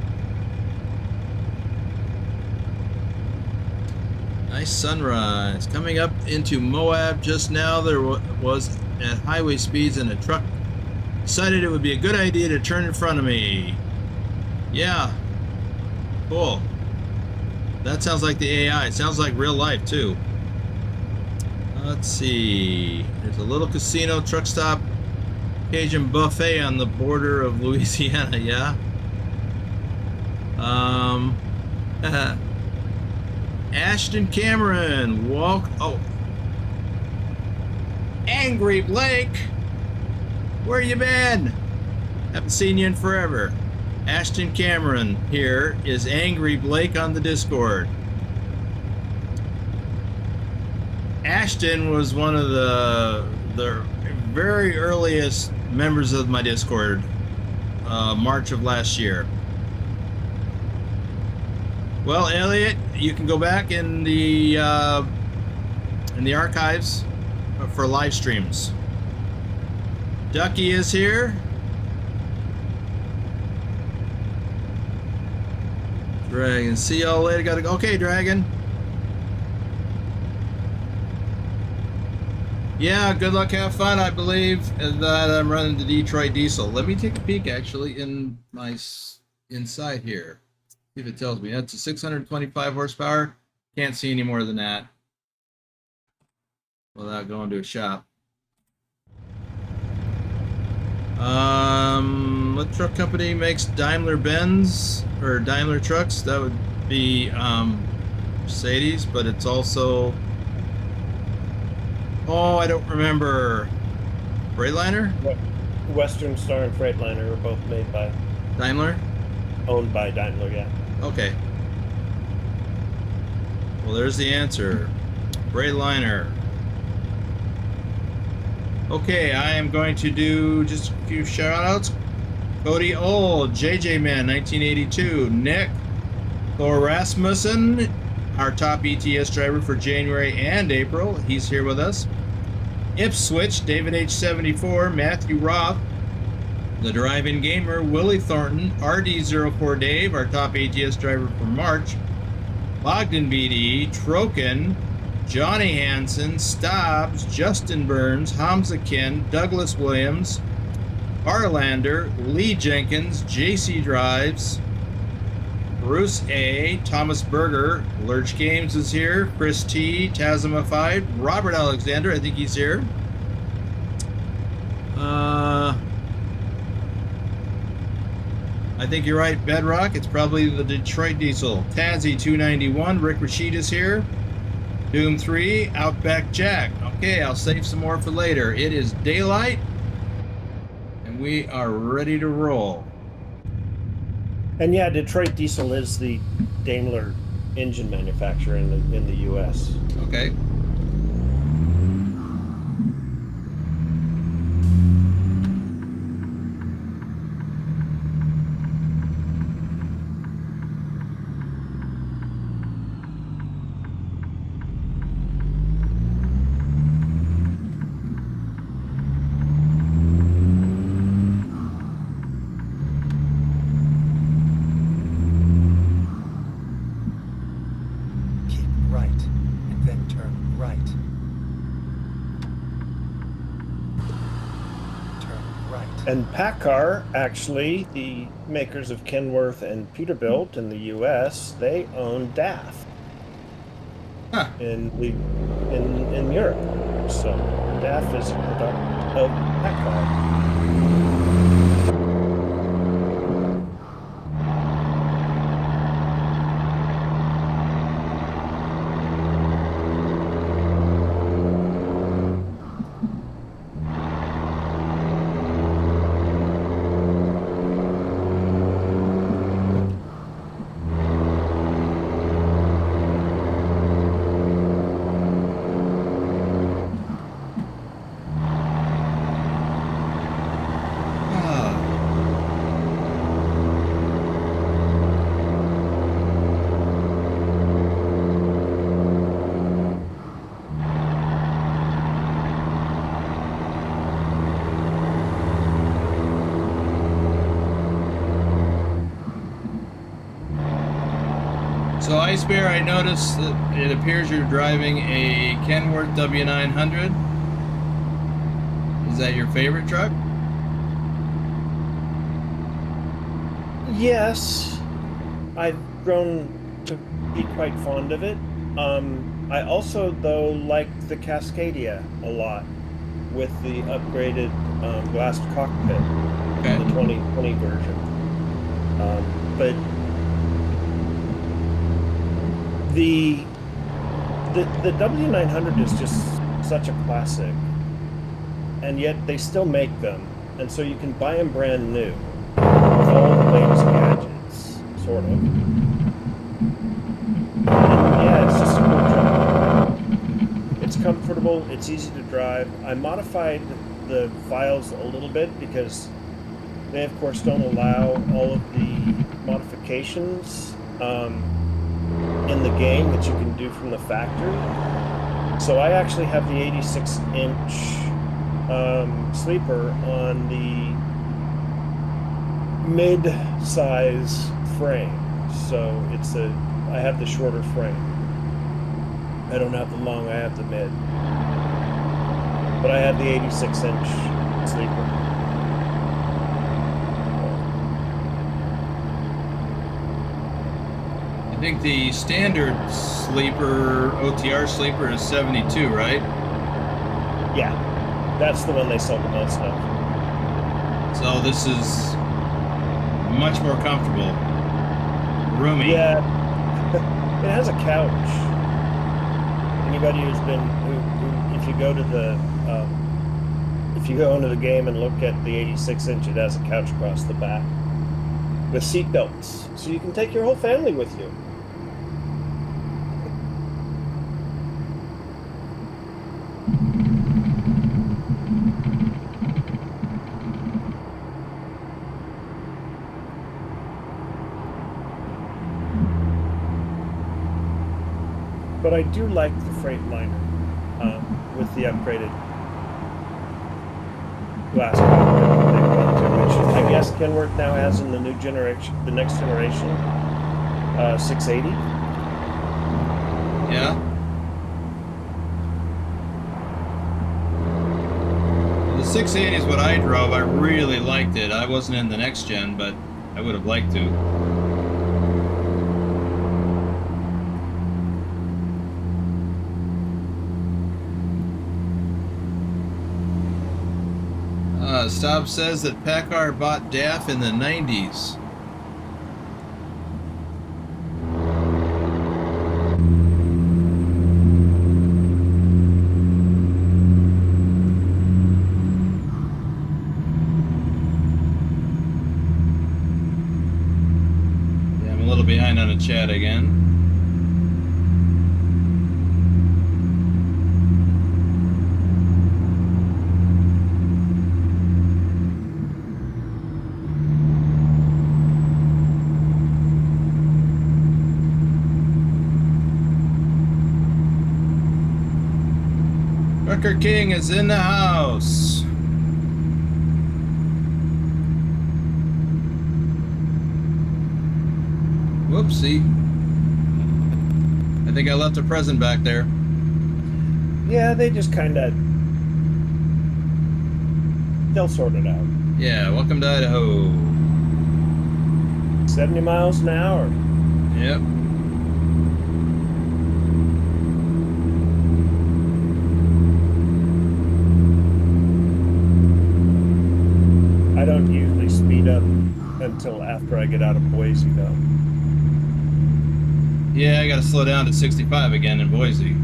Nice sunrise. Coming up into Moab just now. There was at highway speeds and a truck decided it would be a good idea to turn in front of me. Yeah. Cool. That sounds like the AI. It sounds like real life too. Let's see. There's a little casino, truck stop, Cajun buffet on the border of Louisiana. Yeah. Ashton Cameron, Angry Blake, where you been? Haven't seen you in forever. Ashton Cameron here is Angry Blake on the Discord. Ashton was one of the very earliest members of my Discord, March of last year. Well, Elliot, you can go back in the archives for live streams. Ducky is here. Dragon, see y'all later. Gotta go. Okay, Dragon. Yeah, good luck, have fun. I believe that I'm running the Detroit Diesel. Let me take a peek actually in my inside here. See if it tells me. That's a 625 horsepower. Can't see any more than that without going to a shop. What truck company makes Daimler-Benz or Daimler trucks? That would be Mercedes, but it's also, oh, I don't remember. Freightliner? Western Star and Freightliner are both made by Daimler? Owned by Daimler, yeah. Okay. Well, there's the answer. Freightliner. Okay, I am going to do just a few shout outs. Cody Old, JJ Man, 1982. Nick Thor Rasmussen, our top ETS driver for January and April. He's here with us. Ipswich, David H74, Matthew Roth, The Drive-In Gamer, Willie Thornton, RD04 Dave, our top ATS driver for March, Bogdan BD, Troken, Johnny Hansen, Stobbs, Justin Burns, Hamza Ken, Douglas Williams, Barlander, Lee Jenkins, JC Drives, Bruce A, Thomas Berger, Lurch Games is here, Chris T, Tazamified, Robert Alexander, I think he's here. I think you're right, Bedrock. It's probably the Detroit Diesel. Tazzy 291, Rick Rashid is here. Doom 3, Outback Jack. Okay, I'll save some more for later. It is daylight, and we are ready to roll. And yeah, Detroit Diesel is the Daimler engine manufacturer in the U.S. Okay. And PACCAR, actually, the makers of Kenworth and Peterbilt in the U.S., they own DAF in Europe. So DAF is a product of PACCAR. So Ice Bear, I noticed that it appears you're driving a Kenworth W900. Is that your favorite truck? Yes, I've grown to be quite fond of it. I also, though, like the Cascadia a lot with the upgraded glass cockpit, Okay. the 2020 version. But the W900 is just such a classic, and yet they still make them, and so you can buy them brand new with all the latest gadgets, sort of. And yeah, it's just a cool truck. It's comfortable, it's easy to drive. I modified the files a little bit because they, of course, don't allow all of the modifications in the game that you can do from the factory. So I actually have the 86-inch sleeper on the mid-size frame. So I have the shorter frame. I don't have the long, I have the mid. But I have the 86-inch sleeper. I think the standard sleeper, OTR sleeper, is 72, right? Yeah, that's the one they sell the most of. So this is much more comfortable. Roomy. Yeah, it has a couch. Anybody who's been, if you go to the, if you go into the game and look at the 86-inch, it has a couch across the back with seat belts, so you can take your whole family with you. But I do like the Freightliner with the upgraded glass cockpit they've gone to, which I guess Kenworth now has in the new generation, the next generation 680. Yeah. The 680 is what I drove. I really liked it. I wasn't in the next gen, but I would have liked to. Staub says that Packard bought DAF in the 90s. Yeah, I'm a little behind on the chat again. Trucker King is in the house. Whoopsie. I think I left a present back there. Yeah, they just kind of, they'll sort it out. Yeah, welcome to Idaho. 70 miles an hour. Yep. I don't usually speed up until after I get out of Boise, though. Yeah, I gotta slow down to 65 again in Boise.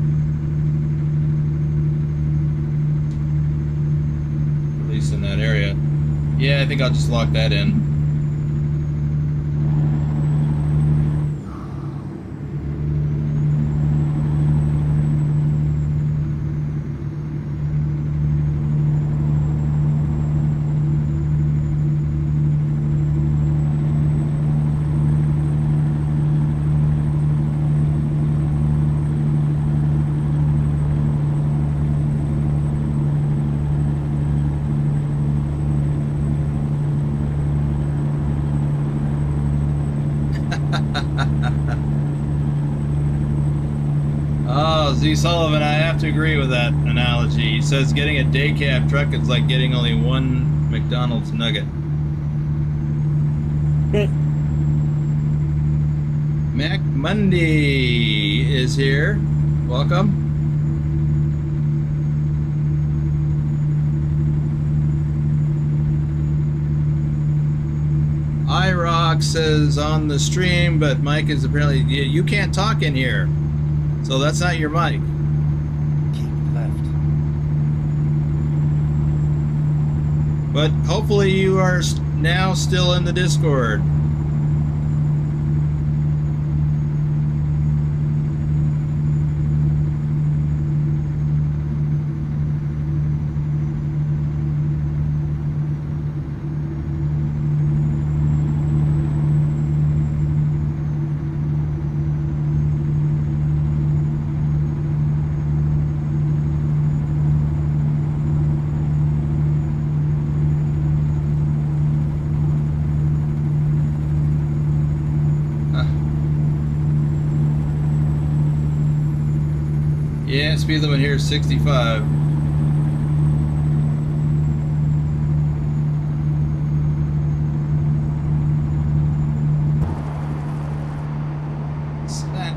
At least in that area. Yeah, I think I'll just lock that in. Oh, Z Sullivan, I have to agree with that analogy. He says getting a day cab truck is like getting only one McDonald's nugget. Mac Monday is here. Welcome. iRock says on the stream, but Mike is apparently, you can't talk in here. So that's not your mic. Keep left. But hopefully you are now still in the Discord. Yeah, speed limit here is 65. Snack.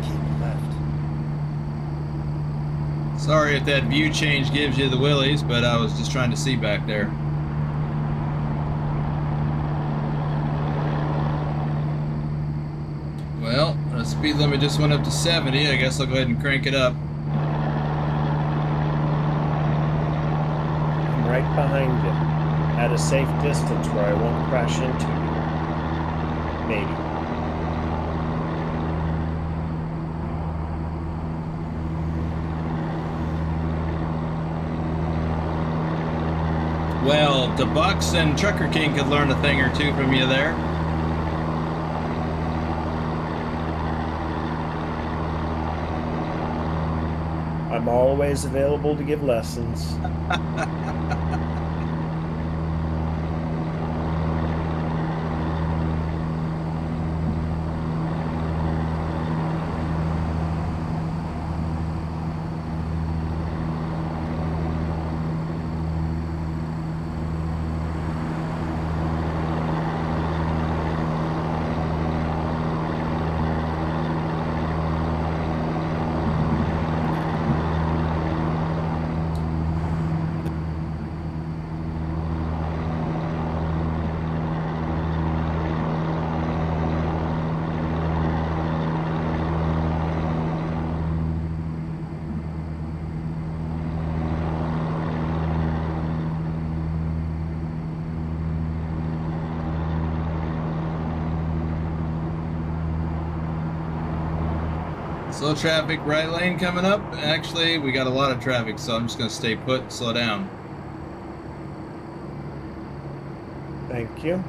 Keep left. Sorry if that view change gives you the willies, but I was just trying to see back there. Well, the speed limit just went up to 70. I guess I'll go ahead and crank it up. I'm right behind you, at a safe distance where I won't crash into you. Maybe. Well, the Bucks and Trucker King could learn a thing or two from you there. I'm always available to give lessons. Slow traffic, right lane coming up. Actually, we got a lot of traffic, so I'm just going to stay put and slow down. Thank you.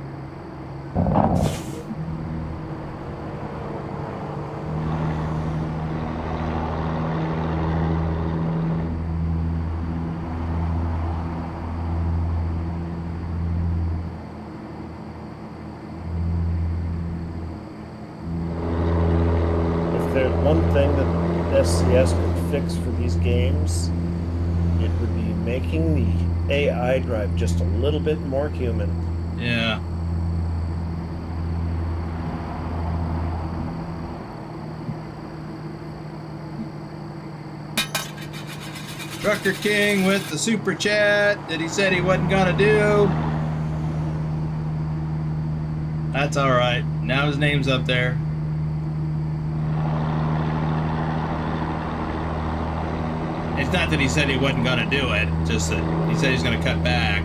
If there's one thing that SCS could fix for these games, it would be making the AI drive just a little bit more human. Yeah. Trucker King with the super chat that he said he wasn't gonna do. That's all right. Now his name's up there. It's not that he said he wasn't gonna do it, just that he said he's gonna cut back.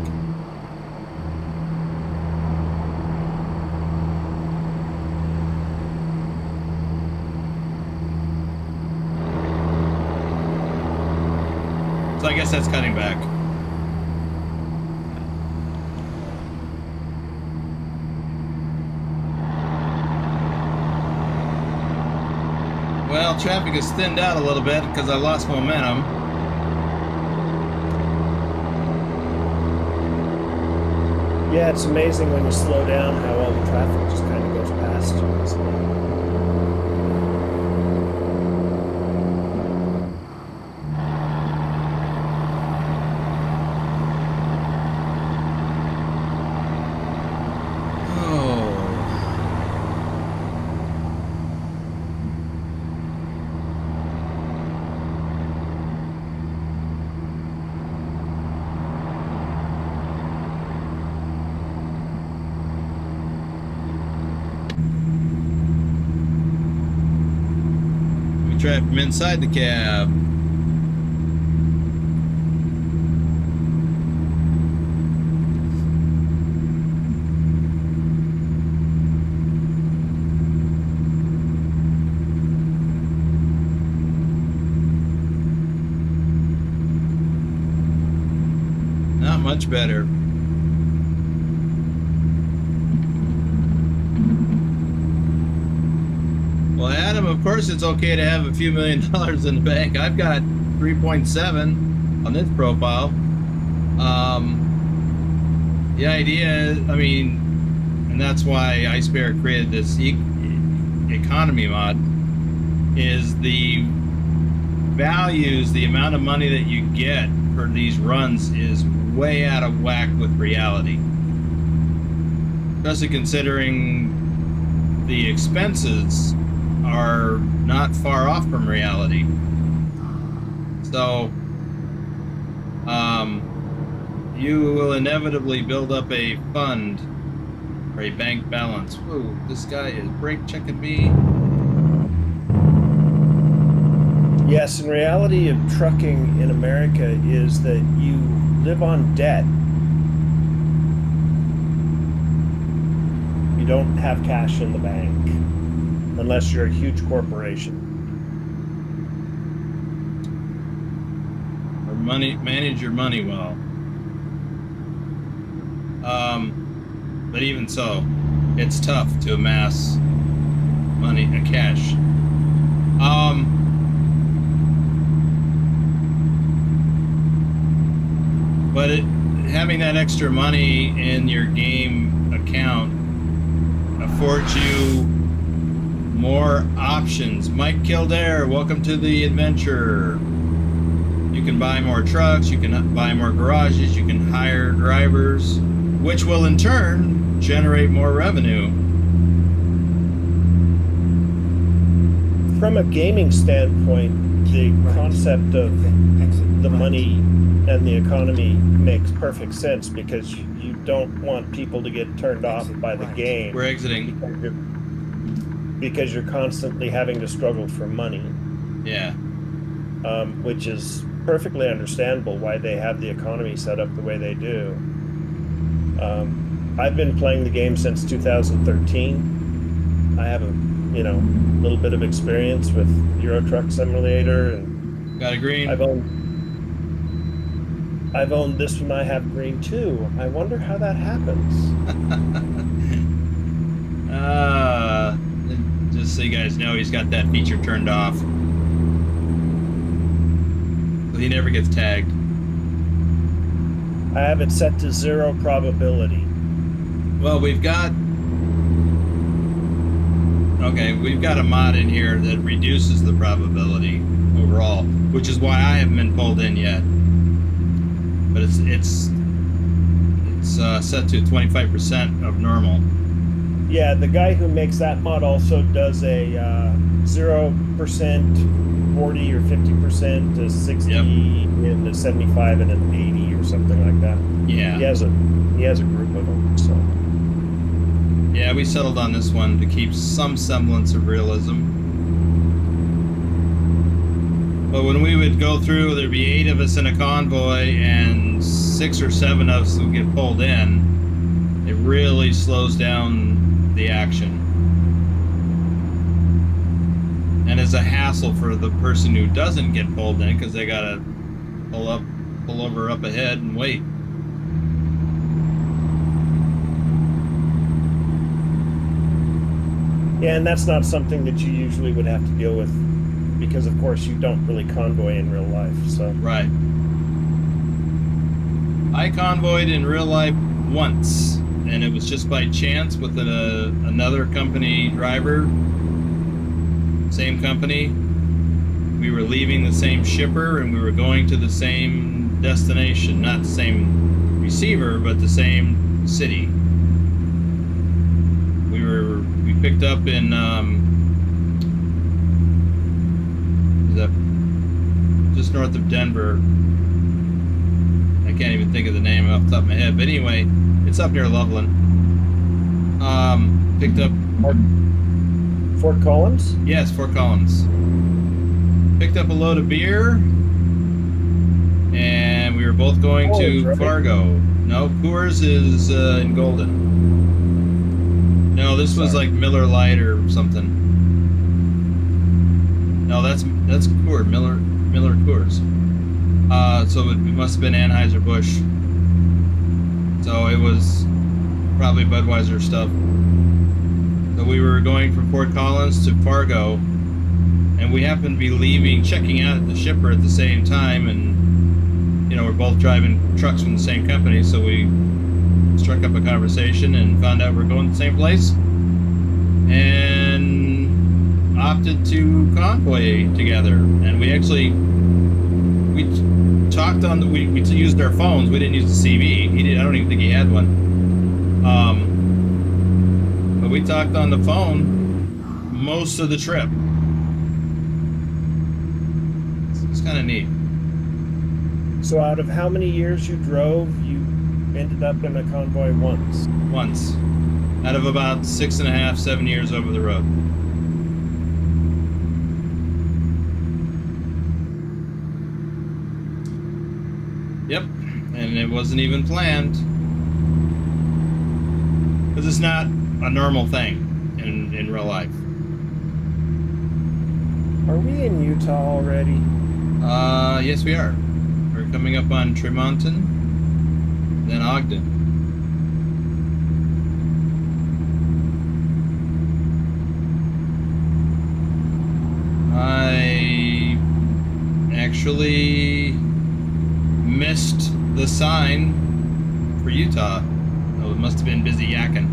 So I guess that's cutting back. Well, Well, traffic has thinned out a little bit because I lost momentum. Yeah, it's amazing when you slow down how all the traffic just kind of goes past you, isn't it? Try from inside the cab. Not much better. Well, Adam, of course it's okay to have a few $1 million in the bank. I've got 3.7 on this profile. The idea, I mean, and that's why iSpare created this economy mod, is the values, the amount of money that you get for these runs is way out of whack with reality. Especially considering the expenses are not far off from reality. So, you will inevitably build up a fund or a bank balance. Whoa, this guy is brake checking me. Yes, in reality of trucking in America is that you live on debt. You don't have cash in the bank unless you're a huge corporation. Or manage your money well. But even so, it's tough to amass money, cash. But having that extra money in your game account affords you more options. Mike Kildare, welcome to the adventure. You can buy more trucks, you can buy more garages, you can hire drivers, which will in turn generate more revenue. From a gaming standpoint, the concept of the money and the economy makes perfect sense because you don't want people to get turned off by the game. We're exiting. Because you're constantly having to struggle for money. Yeah. Which is perfectly understandable why they have the economy set up the way they do. I've been playing the game since 2013. I have a little bit of experience with Euro Truck Simulator, and got a green. I've owned this one. I have green too. I wonder how that happens. Just so you guys know, he's got that feature turned off, so he never gets tagged. I have it set to 0 probability. Well, we've got a mod in here that reduces the probability overall, which is why I haven't been pulled in yet. But it's set to 25% of normal. Yeah, the guy who makes that mod also does a 0%, 40 or 50% to 60, Yep. and a 75 and an 80 or something like that. Yeah. He has a group of them. So yeah, we settled on this one to keep some semblance of realism. But when we would go through, there'd be 8 of us in a convoy and 6 or 7 of us would get pulled in. It really slows down the action. And it's a hassle for the person who doesn't get pulled in because they gotta pull over up ahead and wait. yeah, and that's not something that you usually would have to deal with because of course you don't really convoy in real life. So Right. I convoyed in real life once, and it was just by chance with another company driver. Same company. We were leaving the same shipper, and we were going to the same destination. Not the same receiver, but the same city. We picked up in just north of Denver. I can't even think of the name off the top of my head, but anyway, it's up near Loveland. Picked up Fort Collins? Yes, Fort Collins. Picked up a load of beer, and we were both going Coors, to right? Fargo. No, Coors is in Golden. No, this was Sorry. like Miller Lite or something. No, that's Coors, Miller Coors. So it must have been Anheuser-Busch. So it was probably Budweiser stuff. So we were going from Fort Collins to Fargo, and we happened to be checking out at the shipper at the same time, and we're both driving trucks from the same company, so we struck up a conversation and found out we're going to the same place, and opted to convoy together. And we talked on we used our phones. We didn't use the CV. I don't even think he had one. But we talked on the phone most of the trip. It's kind of neat. So out of how many years you drove, you ended up in a convoy once? Once. Out of about 6.5, 7 years over the road. Yep. And it wasn't even planned. Because it's not a normal thing in real life. Are we in Utah already? Yes, we are. We're coming up on Tremonton, then Ogden. I actually missed the sign for Utah. Oh, it must have been busy yakking.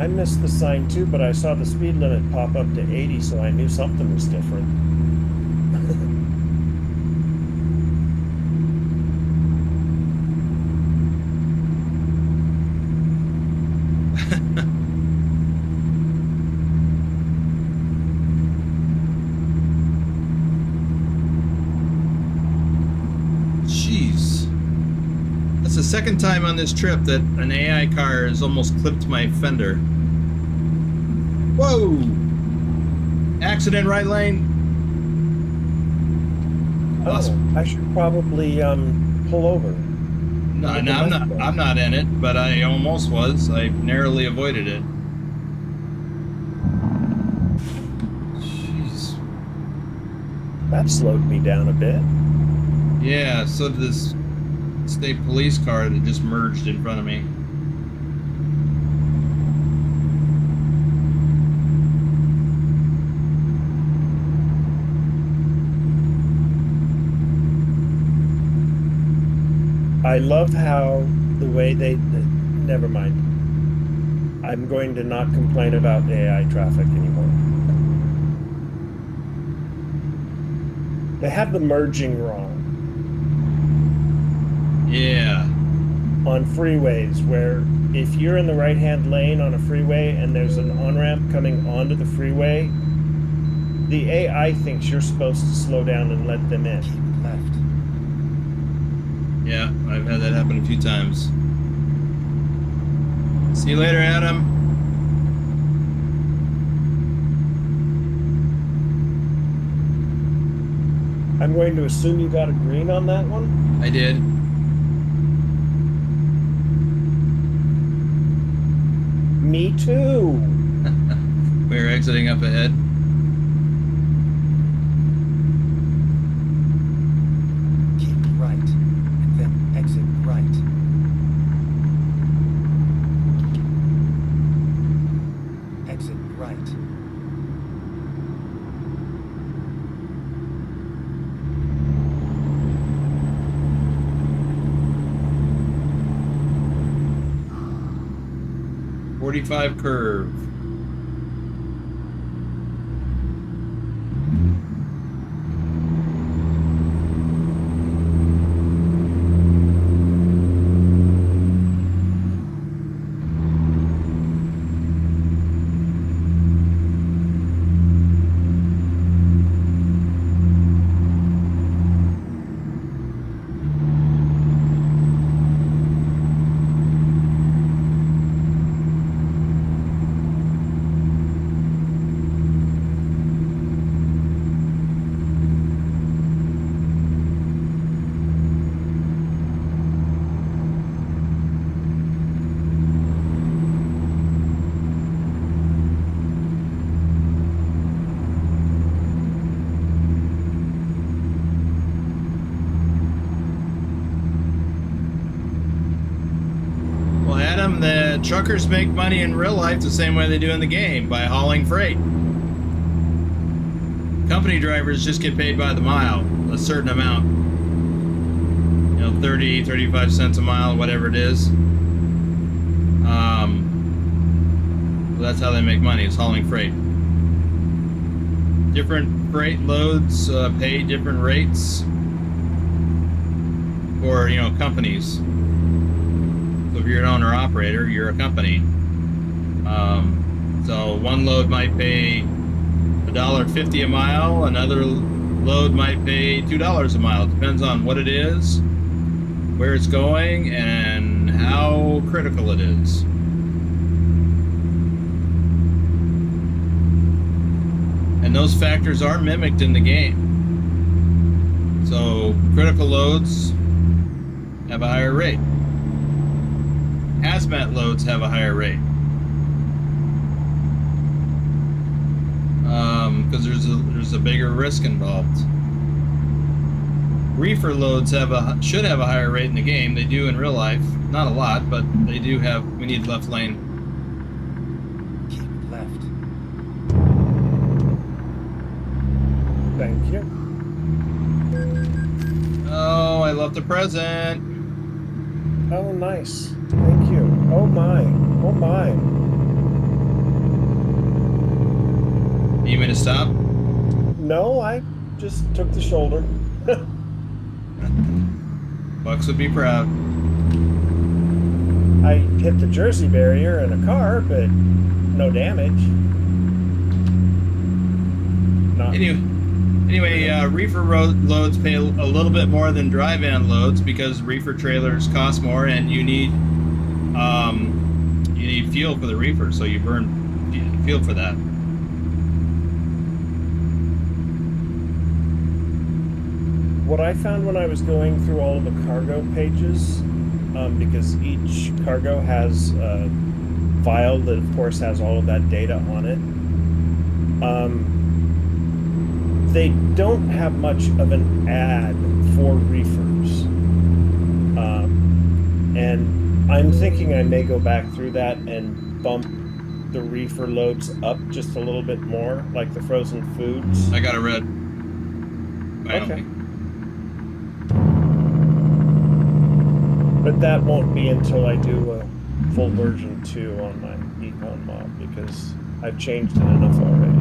I missed the sign too, but I saw the speed limit pop up to 80, so I knew something was different. Jeez. That's the second time on this trip that an AI car has almost clipped my fender. Whoa! Accident, right lane. Oh, I should probably pull over. No, I'm not in it, but I almost was. I narrowly avoided it. Jeez. That slowed me down a bit. Yeah, so did this state police car that just merged in front of me. I love how the way never mind. I'm going to not complain about AI traffic anymore. They have the merging wrong. Yeah. On freeways, where if you're in the right-hand lane on a freeway and there's an on-ramp coming onto the freeway, the AI thinks you're supposed to slow down and let them in. Keep left. Yeah, I've had that happen a few times. See you later, Adam. I'm going to assume you got a green on that one? I did. Me too. We're exiting up ahead. Keep right. And then exit right. Exit right. 45 curve. The truckers make money in real life the same way they do in the game, by hauling freight. Company drivers just get paid by the mile, a certain amount. You know, 30, 35 cents a mile, whatever it is. That's how they make money, is hauling freight. Different freight loads pay different rates for, you know, companies. So if you're an owner operator, you're a company. So one load might pay $1.50 a mile, another load might pay $2 a mile. It depends on what it is, where it's going, and how critical it is. And those factors are mimicked in the game. So critical loads have a higher rate. Hazmat loads have a higher rate. Because there's a bigger risk involved. Reefer loads should have a higher rate in the game. They do in real life. Not a lot, but they do have. We need left lane. Keep left. Thank you. Oh, I love the present. Oh, nice. Thank you. Oh my. Oh my. Need me to stop? No, I just took the shoulder. Bucks would be proud. I hit the Jersey barrier in a car, but no damage. Not Anyway, reefer loads pay a little bit more than dry van loads because reefer trailers cost more, and you need fuel for the reefer, so you burn fuel for that. What I found when I was going through all of the cargo pages, because each cargo has a file that, of course, has all of that data on it. They don't have much of an ad for reefers. And I'm thinking I may go back through that and bump the reefer loads up just a little bit more, like the frozen foods. I got a red. Okay. But that won't be until I do a full version 2 on my Econ mod, because I've changed it enough already.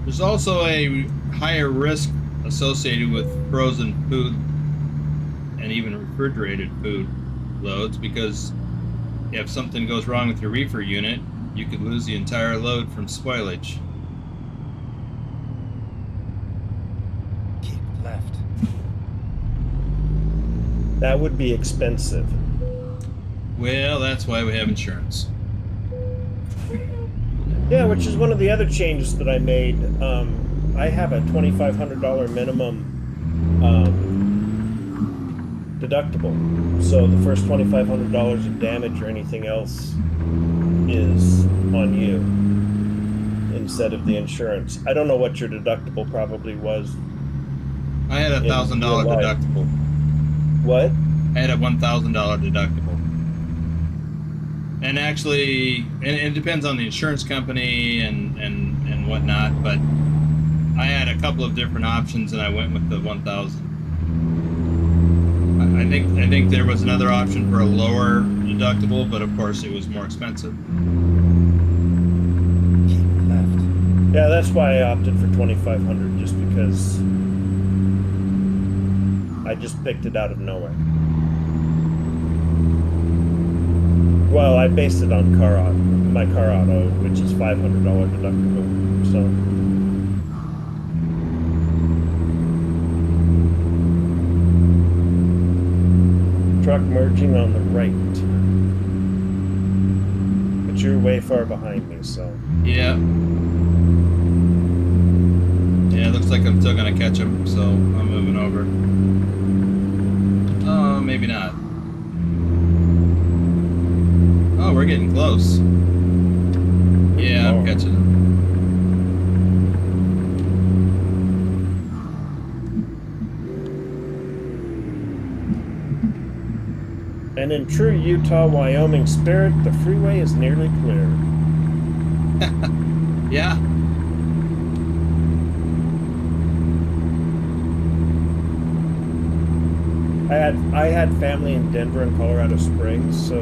There's also a higher risk associated with frozen food and even refrigerated food loads, because if something goes wrong with your reefer unit, you could lose the entire load from spoilage. Keep left. That would be expensive. Well, that's why we have insurance. Yeah, which is one of the other changes that I made. I have a $2,500 minimum deductible. So the first $2,500 of damage or anything else is on you instead of the insurance. I don't know what your deductible probably was. I had a $1,000 deductible. What? I had a $1,000 deductible. And actually, and it depends on the insurance company and whatnot, but I had a couple of different options, and I went with the 1,000. I think there was another option for a lower deductible, but of course it was more expensive. Keep left. Yeah, that's why I opted for 2,500, just because I just picked it out of nowhere. Well, I based it on my car auto, which is $500 deductible. So. Truck merging on the right. But you're way far behind me, so. Yeah. Yeah, looks like I'm still gonna catch him, so I'm moving over. Oh, maybe not. Oh, we're getting close. Yeah, I'm catching him. And in true Utah, Wyoming spirit, the freeway is nearly clear. Yeah. I had family in Denver and Colorado Springs, so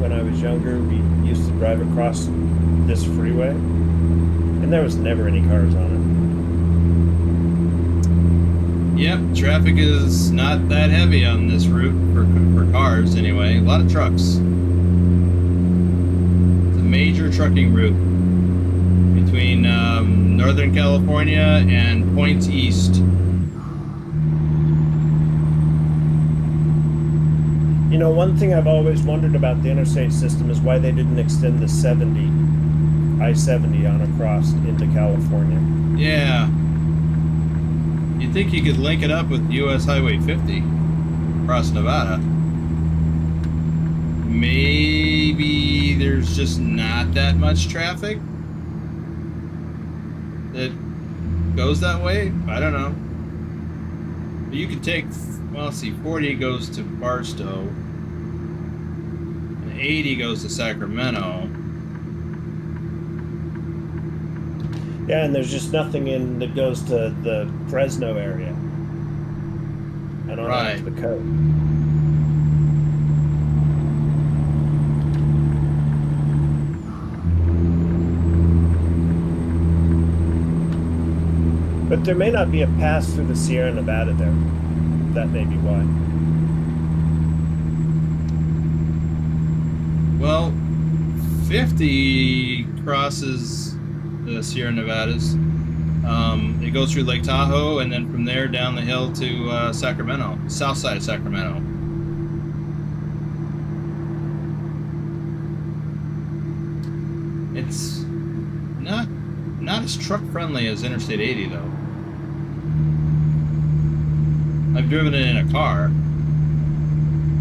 when I was younger, we used to drive across this freeway, and there was never any cars on it. Yep, traffic is not that heavy on this route for cars anyway. A lot of trucks. It's a major trucking route between Northern California and points east. You know, one thing I've always wondered about the interstate system is why they didn't extend the I-70 on across into California. Yeah. You'd think you could link it up with US Highway 50 across Nevada. Maybe there's just not that much traffic that goes that way. I don't know. But you could take, well, let's see, 40 goes to Barstow, and 80 goes to Sacramento. Yeah, and there's just nothing in that goes to the Fresno area and on Right. to the coast. But there may not be a pass through the Sierra Nevada there. That may be why. Well, 50 crosses the Sierra Nevadas. It goes through Lake Tahoe, and then from there down the hill to Sacramento, south side of Sacramento. It's not as truck friendly as Interstate 80 though. I've driven it in a car,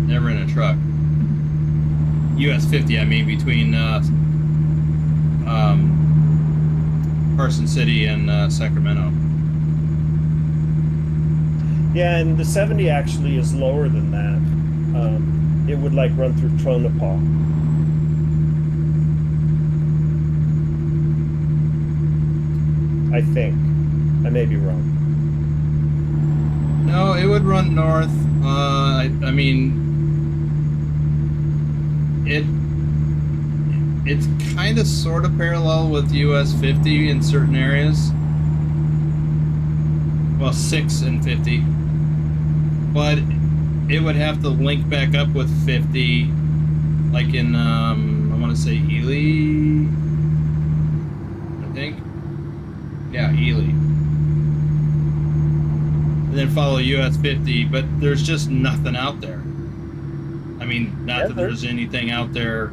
never in a truck. US 50, I mean, between Carson City and Sacramento. Yeah, and the 70 actually is lower than that. It would like run through Tonopah. I think. I may be wrong. No, it would run north. I mean, it's kind of sort of parallel with US 50 in certain areas. Well, 6 and 50. But it would have to link back up with 50, like in, I want to say Ely, I think. Yeah, Ely. And then follow US 50, but there's just nothing out there. I mean, not that there's anything out there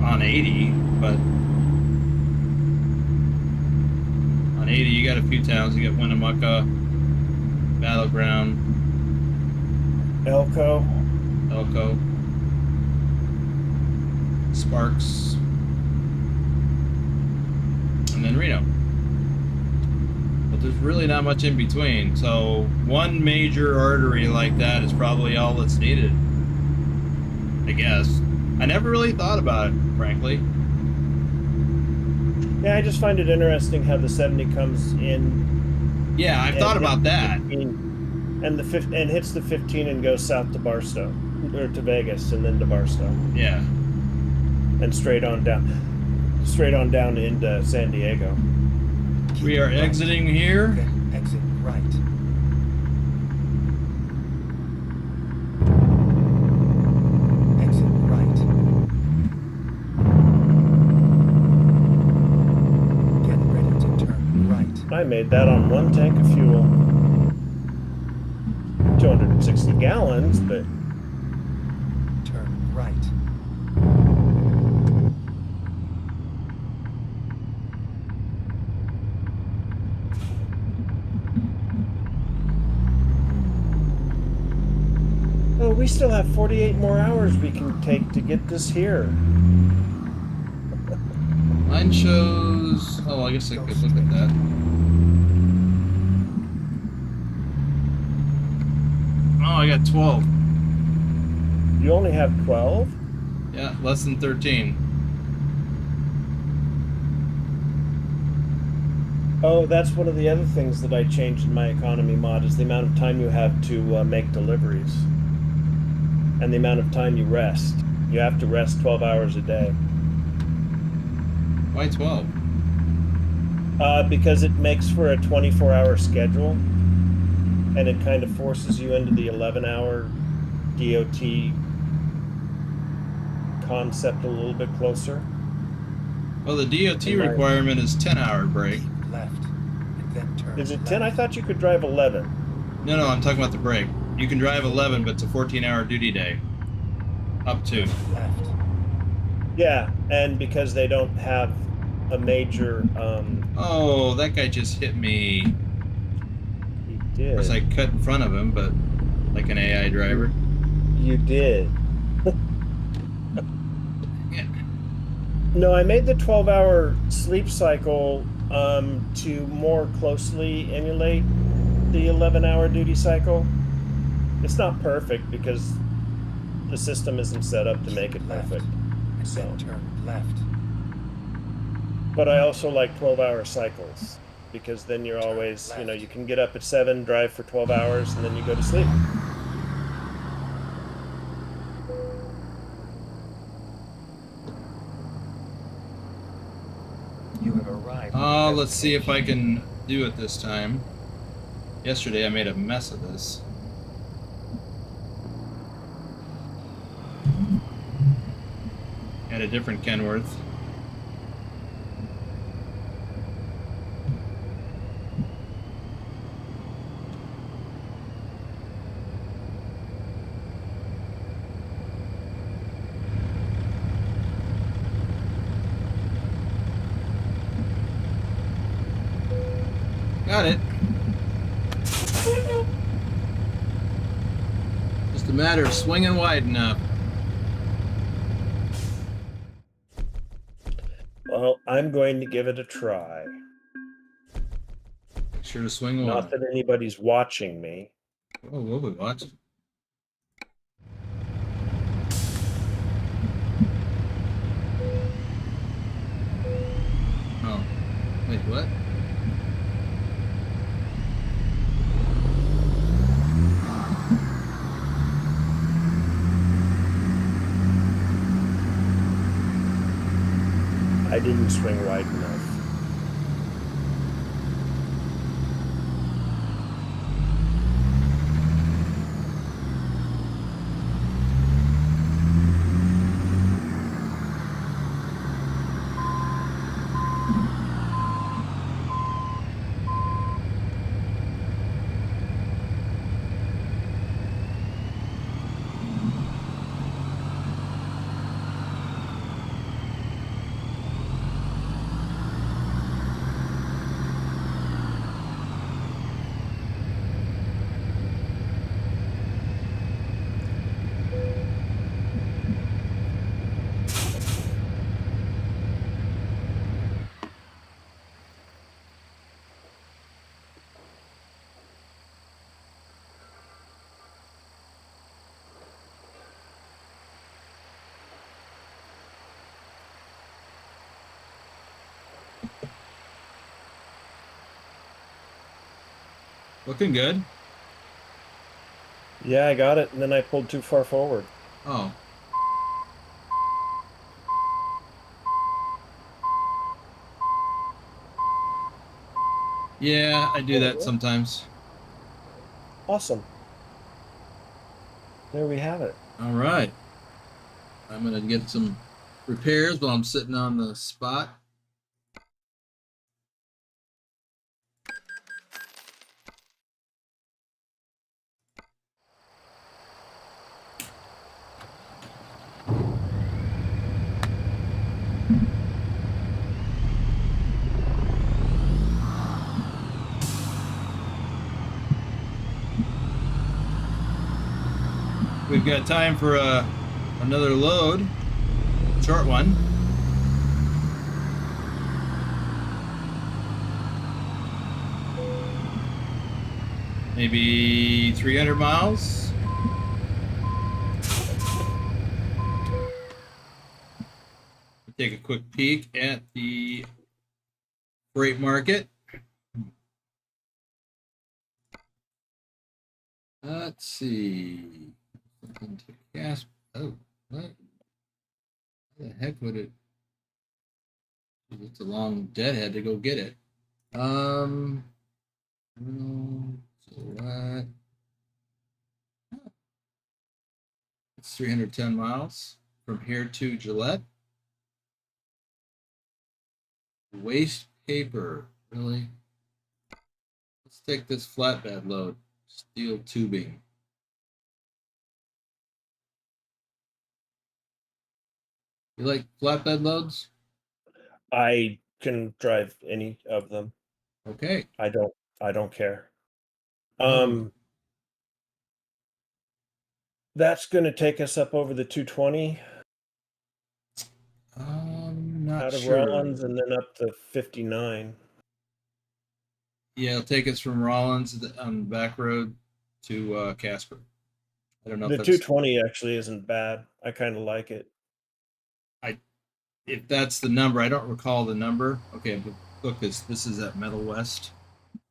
on 80, but on 80 you got a few towns. You got Winnemucca, Battleground, Elko, Sparks, and then Reno. But there's really not much in between. So one major artery like that is probably all that's needed, I guess. I never really thought about it, frankly. Yeah, I just find it interesting how the 70 comes in Yeah, I've and thought hits about the that. 15, and and hits the 15 and goes south to Barstow or to Vegas and then to Barstow Yeah. and straight on down into San Diego. Keep We are right, exiting here. then exit right. Exit right. Get ready to turn right. I made that on one tank of fuel. 260 gallons, but Turn right. oh, we still have 48 more hours we can take to get this here. Mine shows. Oh, I guess I Go could look at that. Oh, I got 12. You only have 12? Yeah, less than 13. Oh, that's one of the other things that I changed in my economy mod is the amount of time you have to make deliveries and the amount of time you rest. You have to rest 12 hours a day. Why 12? Because it makes for a 24-hour schedule and it kind of forces you into the 11-hour DOT concept a little bit closer. Well, the DOT In my- requirement is 10-hour break. Keep left. And then turn Is it left. 10? I thought you could drive 11. No, I'm talking about the break. You can drive 11, but it's a 14-hour duty day. Up to. Left. Yeah, and because they don't have a major Oh, that guy just hit me. he Of course, I did. cut in front of him, but like an AI driver. You did. Yeah. No, I made the 12-hour sleep cycle to more closely emulate the 11-hour duty cycle. It's not perfect because the system isn't set up to make it Left. perfect. And So, then turn left. but I also like 12-hour cycles because then you're always, you know, you can get up at 7, drive for 12 hours, and then you go to sleep. You have arrived. Let's see if I can do it this time. Yesterday I made a mess of this. Had a different Kenworth. Got it. Just a matter of swinging wide enough. Well, I'm going to give it a try. Make sure to swing Not wide. that anybody's watching me. Oh, we'll be watching. Oh, wait, what? I didn't swing wide enough. Looking good. Yeah, I got it, and then I pulled too far forward. Oh. Yeah, I do There we that go. sometimes. Awesome. There we have it. All right. I'm going to get some repairs while I'm sitting on the spot. We've got time for another load, short one. Maybe 300 miles. Take a quick peek at the freight market. Let's see. Something to gas. Oh, what? How the heck would it? It's a long deadhead to go get it. So what? It's 310 miles from here to Gillette. Waste paper, really? Let's take this flatbed load. Steel tubing. You like flatbed loads? I can drive any of them. Okay. I don't care. That's going to take us up over the 220 Not out of sure. Rollins and then up to 59. Yeah, it'll take us from Rollins on the back road to Casper. I don't know The if that's 220 actually isn't bad. I kind of like it. if that's the number. I don't recall the number. Okay, but look, this is at Metal West.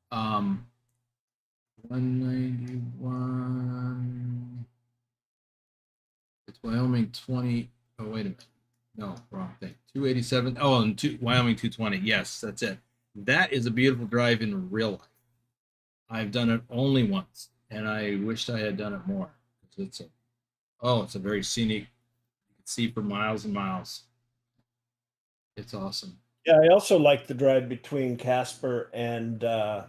191. It's Wyoming 20. Oh, wait a minute. No, wrong thing. 287. Oh, and Wyoming 220. Yes, that's it. That is a beautiful drive in real life. I've done it only once, and I wished I had done it more. It's a very scenic. You can see for miles and miles. It's awesome. Yeah, I also like the drive between Casper and I'm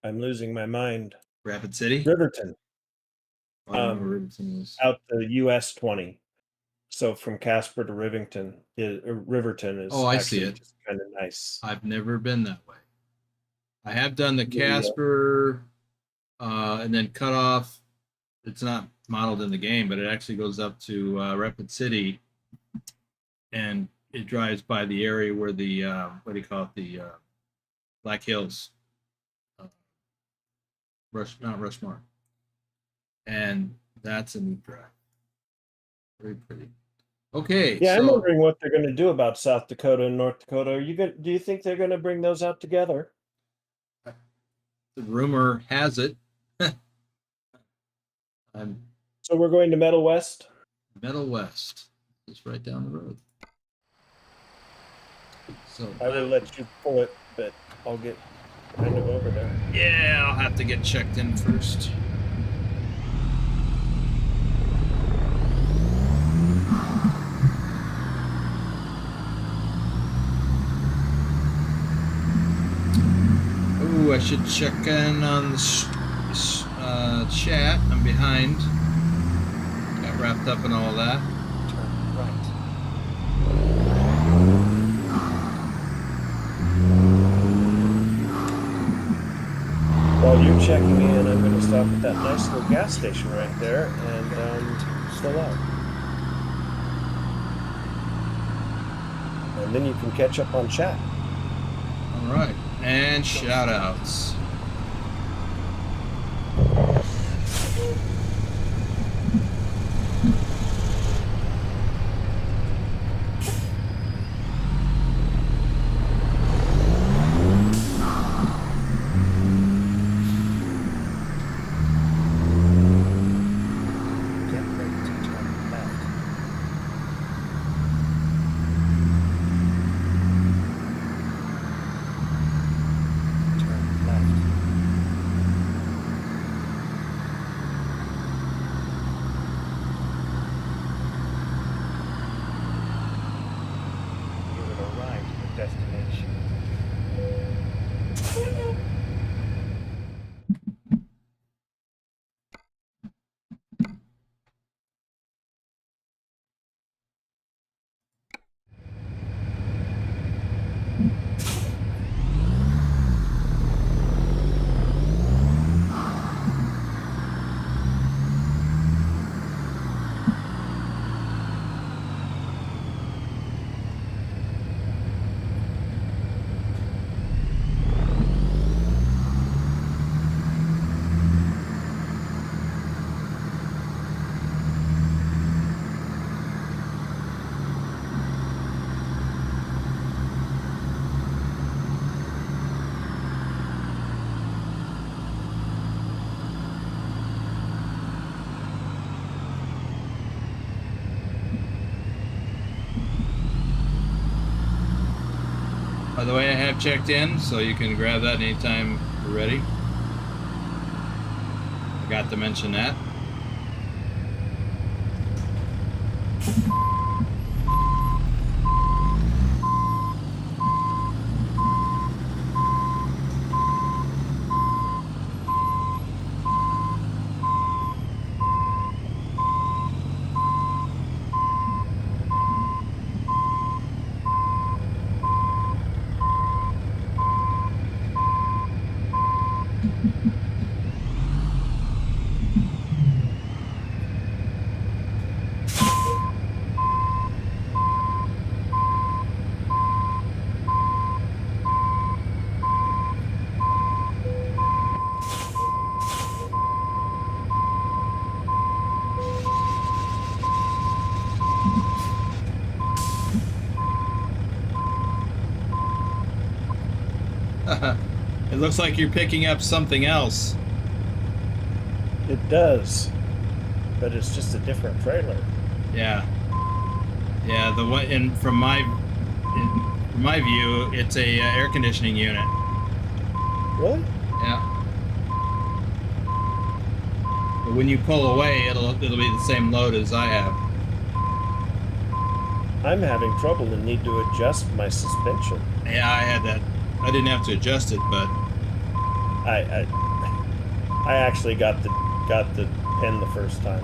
losing my mind. Rapid City. Riverton. I don't know where Riverton is. Out the US 20. So from Casper to Riverton is I see it. just kind of nice. I've never been that way. I have done the Casper and then cut off. It's not modeled in the game, but it actually goes up to Rapid City, and it drives by the area where the what do you call it, the Black Hills, Mount Rushmore, and that's a neat drive. Very pretty. Okay. Yeah, I'm wondering what they're going to do about South Dakota and North Dakota. Do you think they're going to bring those out together? The rumor has it. So we're going to Metal West? Metal West. It's right down the road. So I will let you pull it, but I'll get kind of over there. Yeah, I'll have to get checked in first. Oh, I should check in on the chat. I'm behind. Got wrapped up in all that. Turn right. While you're checking in, I'm going to stop at that nice little gas station right there and fill out. And then you can catch up on chat. All right. And shout outs. By the way, I have checked in, so you can grab that anytime you're ready. Forgot to mention that. It looks like you're picking up something else. It does, but it's just a different trailer. Yeah. Yeah, the one from my view, it's a air conditioning unit. Really? Yeah. But when you pull away, it'll be the same load as I have. I'm having trouble and need to adjust my suspension. Yeah, I had that. I didn't have to adjust it, but I actually got the pin the first time.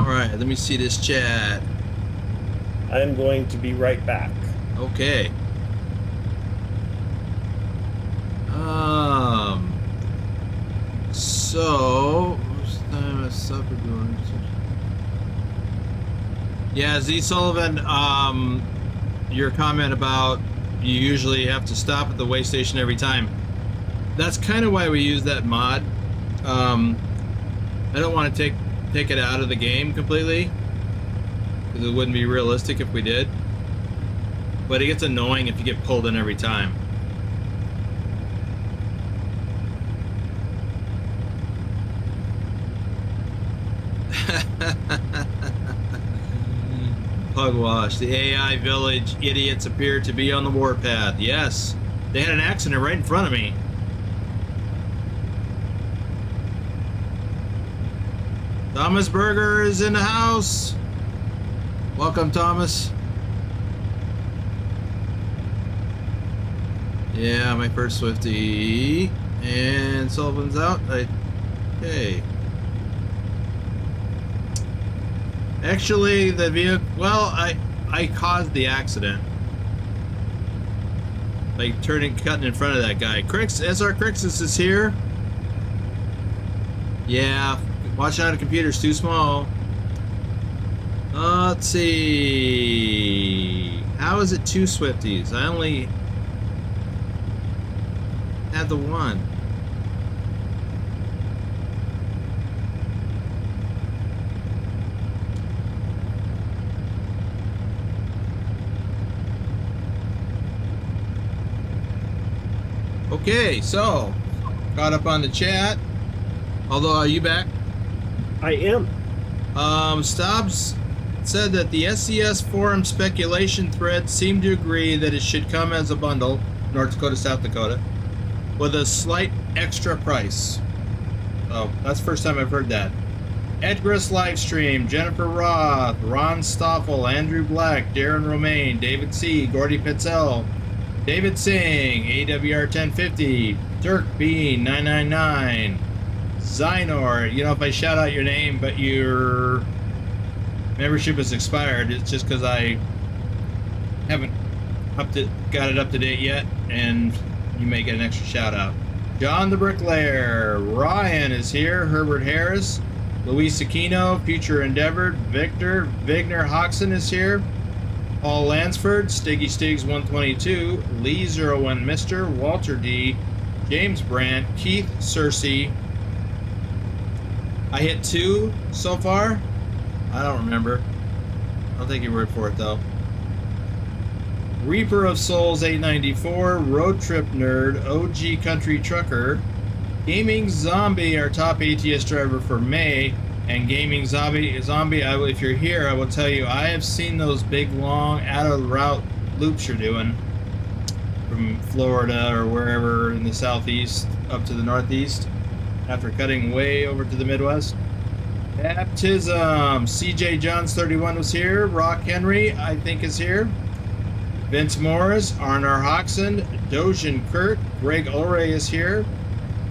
all right. Let me see this chat. I am going to be right back. Okay. So what's the time of supper doing? Yeah, Z Sullivan. Your comment about you usually have to stop at the way station every time. That's kind of why we use that mod. I don't want to take it out of the game completely, because it wouldn't be realistic if we did. But it gets annoying if you get pulled in every time. Pugwash, the AI village idiots appear to be on the warpath. Yes, they had an accident right in front of me. Thomas Berger is in the house. Welcome, Thomas. Yeah, my first Swifty. And Sullivan's out. Okay. Actually, the vehicle, well, I caused the accident. Like cutting in front of that guy. Crix, SR Crixus is here. Yeah, watch out, the computer's too small. Let's see. How is it 2 Swifties? I only had the one. Okay, so caught up on the chat. Although, are you back? I am. Stobbs said that the SCS forum speculation thread seemed to agree that it should come as a bundle, North Dakota, South Dakota, with a slight extra price. Oh, that's the first time I've heard that. Edgris Livestream, Jennifer Roth, Ron Stoffel, Andrew Black, Darren Romaine, David C., Gordy Pitzel, David Singh, AWR 1050, Dirk Bean 999, Zynor. You know, if I shout out your name but your membership is expired, it's just because I haven't got it up to date yet, and you may get an extra shout out. John the Bricklayer, Ryan is here, Herbert Harris, Luis Aquino, Future Endeavor, Victor, Vigner Hoxton is here, Paul Lansford, Stiggy Stigs 122, Lee 01 Mister, Walter D, James Brandt, Keith Cersei. I hit 2 so far. I don't remember. I'll take your word for it though. Reaper of Souls 894, Road Trip Nerd, OG Country Trucker, Gaming Zombie, our top ATS driver for May, and Gaming Zombie, if you're here, I will tell you, I have seen those big, long, out of route loops you're doing from Florida or wherever in the southeast up to the northeast after cutting way over to the Midwest. Baptism. CJ Johns 31 was here. Rock Henry, I think, is here. Vince Morris, Arnar Hoxton, Dojin Kurt, Greg Ulray is here.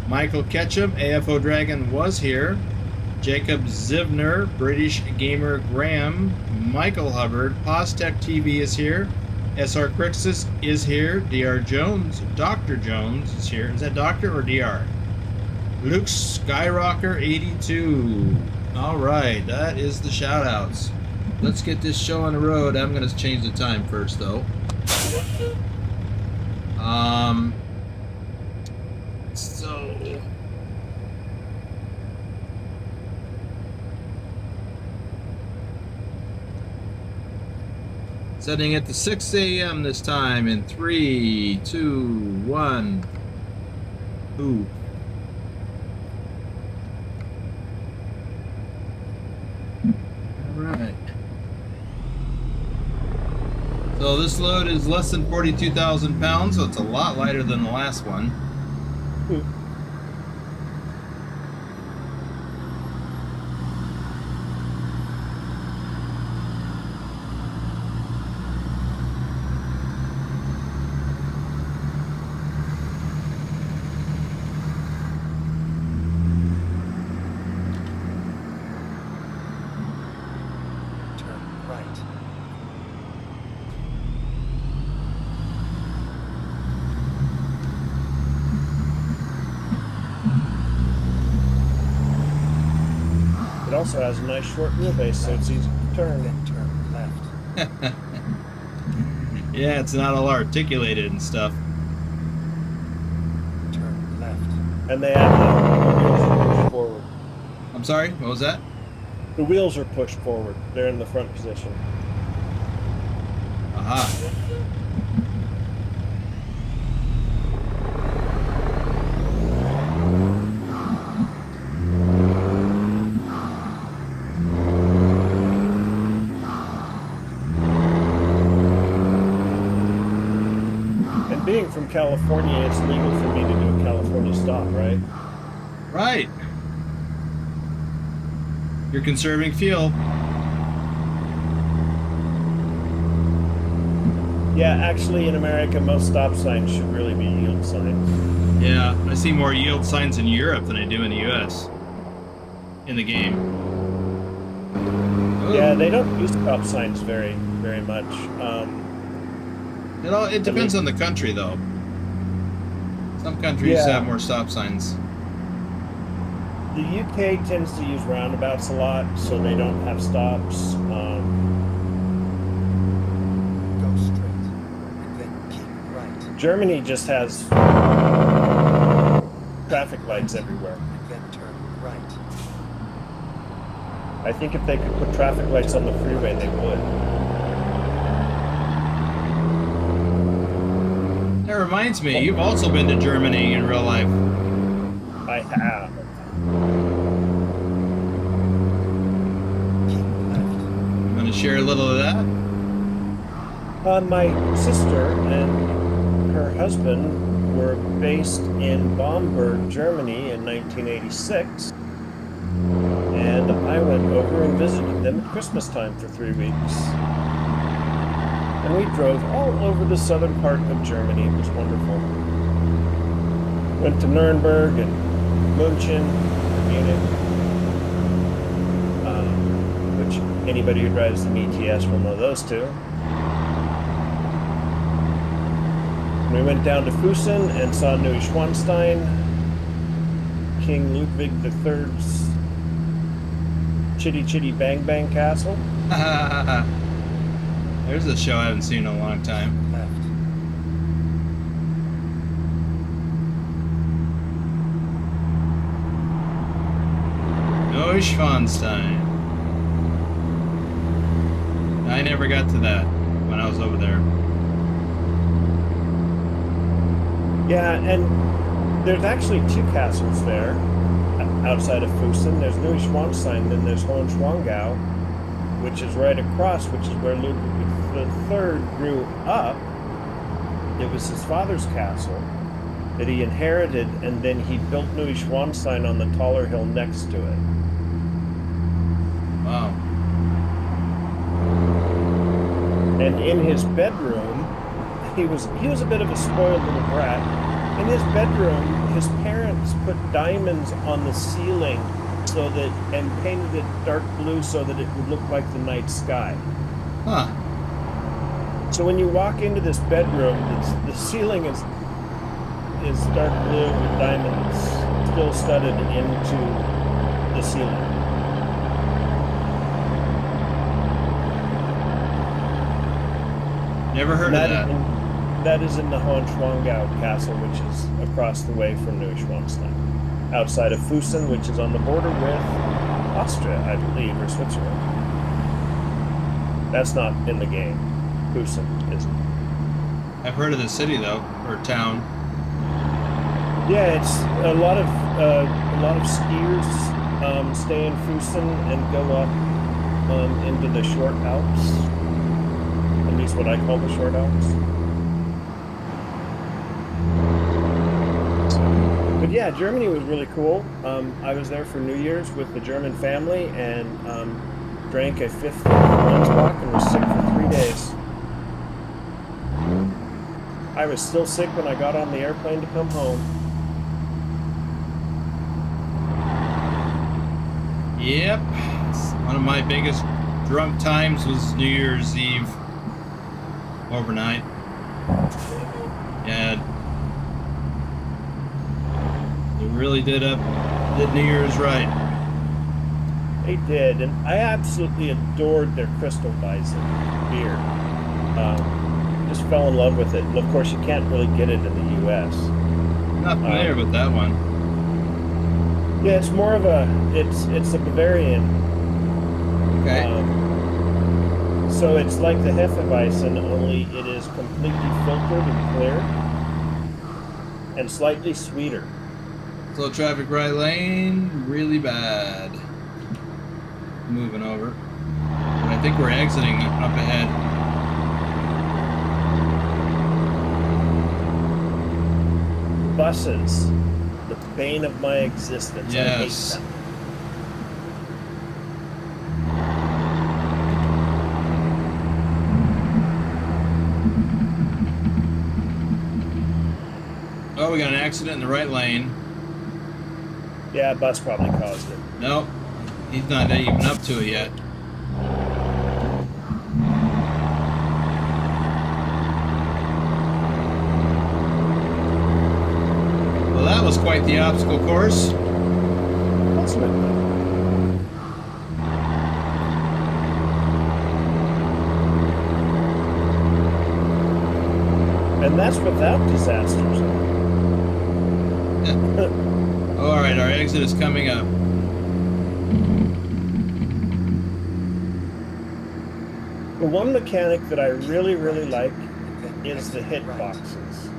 Michael Ketchum, AFO Dragon was here. Jacob Zivner, British Gamer Graham, Michael Hubbard, Postec TV is here. SR Crixus is here. DR Jones, Dr. Jones is here. Is that Doctor or DR? Luke Skyrocker 82. All right, that is the shout outs. Let's get this show on the road. I'm going to change the time first, though. So setting it to 6 a.m. this time in 3, 2, 1. Ooh. All right. So this load is less than 42,000 pounds, so it's a lot lighter than the last one. It also has a nice short wheelbase, so it's easy to turn. Then turn left. Yeah, it's not all articulated and stuff. Turn left. And they have the wheels are pushed forward. I'm sorry, what was that? The wheels are pushed forward. They're in the front position. Aha. Being from California, it's legal for me to do a California stop, right? Right. You're conserving fuel. Yeah, actually in America, most stop signs should really be yield signs. Yeah, I see more yield signs in Europe than I do in the US. In the game. Oh. Yeah, they don't use stop signs very much. It depends on the country, though. Some countries have more stop signs. The UK tends to use roundabouts a lot, so they don't have stops. Go straight. And then keep right. Germany just has traffic lights everywhere. And then turn right. I think if they could put traffic lights on the freeway, they would. That reminds me, you've also been to Germany in real life. I have. Keep left. You want to share a little of that? My sister and her husband were based in Bamberg, Germany in 1986. And I went over and visited them at Christmas time for 3 weeks. And we drove all over the southern part of Germany. It was wonderful. Went to Nuremberg and München, Munich, which anybody who drives the ETS will know those two. We went down to Fussen and saw Neuschwanstein, King Ludwig III's Chitty Chitty Bang Bang Castle. There's a show I haven't seen in a long time. Left. Neuschwanstein. I never got to that when I was over there. Yeah, and there's actually 2 castles there outside of Fussen. There's Neuschwanstein, then there's Hohenschwangau, which is right across, which is where Ludwig III grew up, it was his father's castle that he inherited, and then he built Neuschwanstein on the taller hill next to it. Wow. And in his bedroom, he was a bit of a spoiled little brat. In his bedroom, his parents put diamonds on the ceiling and painted it dark blue so that it would look like the night sky. Huh. So when you walk into this bedroom, the ceiling is dark blue with diamonds still studded into the ceiling. Never heard of that. That is in the Hohenschwangau Castle, which is across the way from Neuschwanstein, outside of Füssen, which is on the border with Austria, I believe, or Switzerland. That's not in the game. Füssen isn't. I've heard of the city though, or town. Yeah, it's a lot of skiers stay in Füssen and go up into the short Alps. At least what I call the short Alps. But yeah, Germany was really cool. I was there for New Year's with the German family and drank a fifth of Landsbach and was sick for 3 days. I was still sick when I got on the airplane to come home. Yep. One of my biggest drunk times was New Year's Eve overnight. Yeah. They really did New Year's right. They did, and I absolutely adored their Crystal Bison beer. Just fell in love with it. And of course, you can't really get it in the U.S. Not familiar with that one. Yeah, it's more of it's a Bavarian. Okay. So it's like the Hefeweizen, only it is completely filtered and clear, and slightly sweeter. Slow traffic right lane, really bad. Moving over. And I think we're exiting up ahead. Buses, the bane of my existence. Yes. I hate them. Oh, we got an accident in the right lane. Yeah, a bus probably caused it. Nope. He's not even up to it yet. Well, that was quite the obstacle course. Ultimately. And that's without disasters. All right, our exit is coming up. The one mechanic that I really, really like is the hit boxes.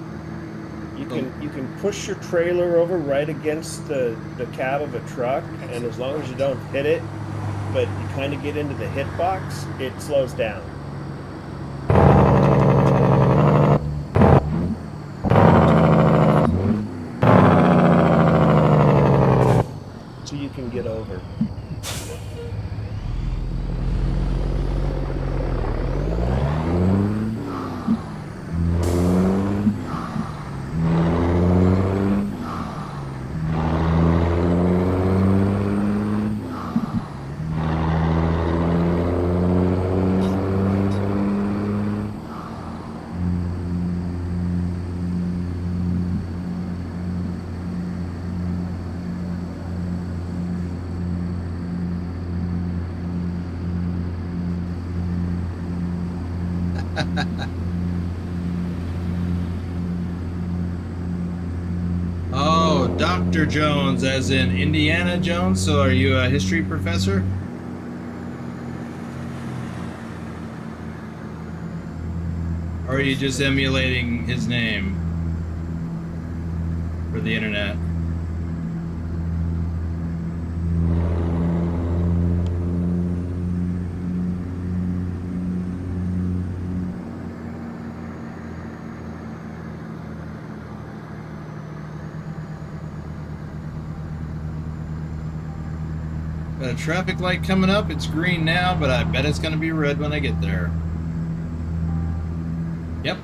You can push your trailer over right against the cab of a truck, and as long as you don't hit it, but you kind of get into the hit box, it slows down. So you can get over. Oh, Dr. Jones, as in Indiana Jones. So are you a history professor? Or are you just emulating his name for the internet? Got a traffic light coming up. It's green now, but I bet it's going to be red when I get there. Yep.